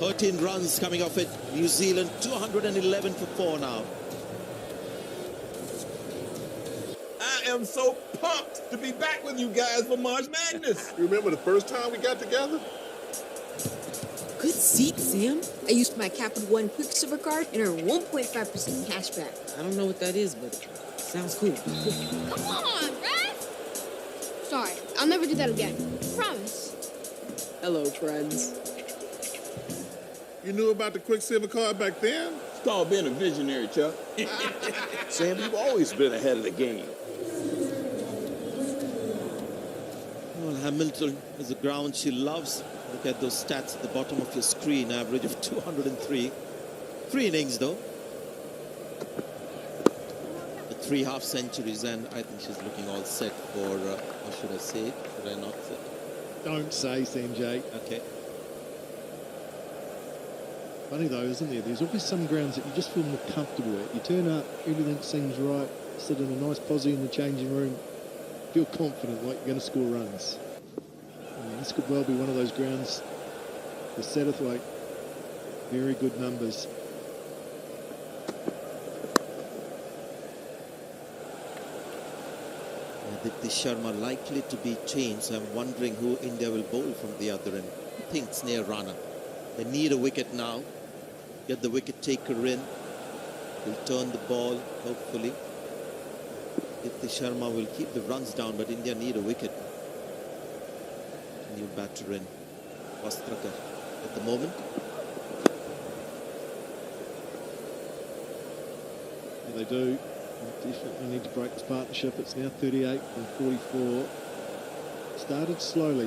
13 runs coming off it. New Zealand 211 for 4 now. am so pumped to be back with you guys for March Madness. You remember the first time we got together? Good seat, Sam. I used my Capital One Quicksilver card and earned 1.5% cash back. I don't know what that is, but sounds cool. Come on, Red! Sorry, I'll never do that again. Promise. Hello, friends. You knew about the Quicksilver card back then? It's called being a visionary, Chuck. Sam, you've always been ahead of the game. Well, Hamilton is a ground she loves. Look at those stats at the bottom of your screen. Average of 203. 3 innings, though. The 3 half centuries, and I think she's looking all set for, or should I say it? Should I not say it? Don't say, Sanjay. Okay. Funny though, isn't there? There's always some grounds that you just feel more comfortable at. You turn up, everything seems right, sit in a nice posse in the changing room, feel confident like you're going to score runs. And this could well be one of those grounds. The Satterthwaite, very good numbers. Aditi Sharma likely to be changed. I'm wondering who India will bowl from the other end. I think Snare Rana. They need a wicket now. Get the wicket taker in. Will turn the ball, hopefully. Aditi Sharma will keep the runs down, but India need a wicket. New batter in. Vastrakar at the moment. Yeah, they do. They definitely need to break this partnership. It's now 38 and 44. Started slowly.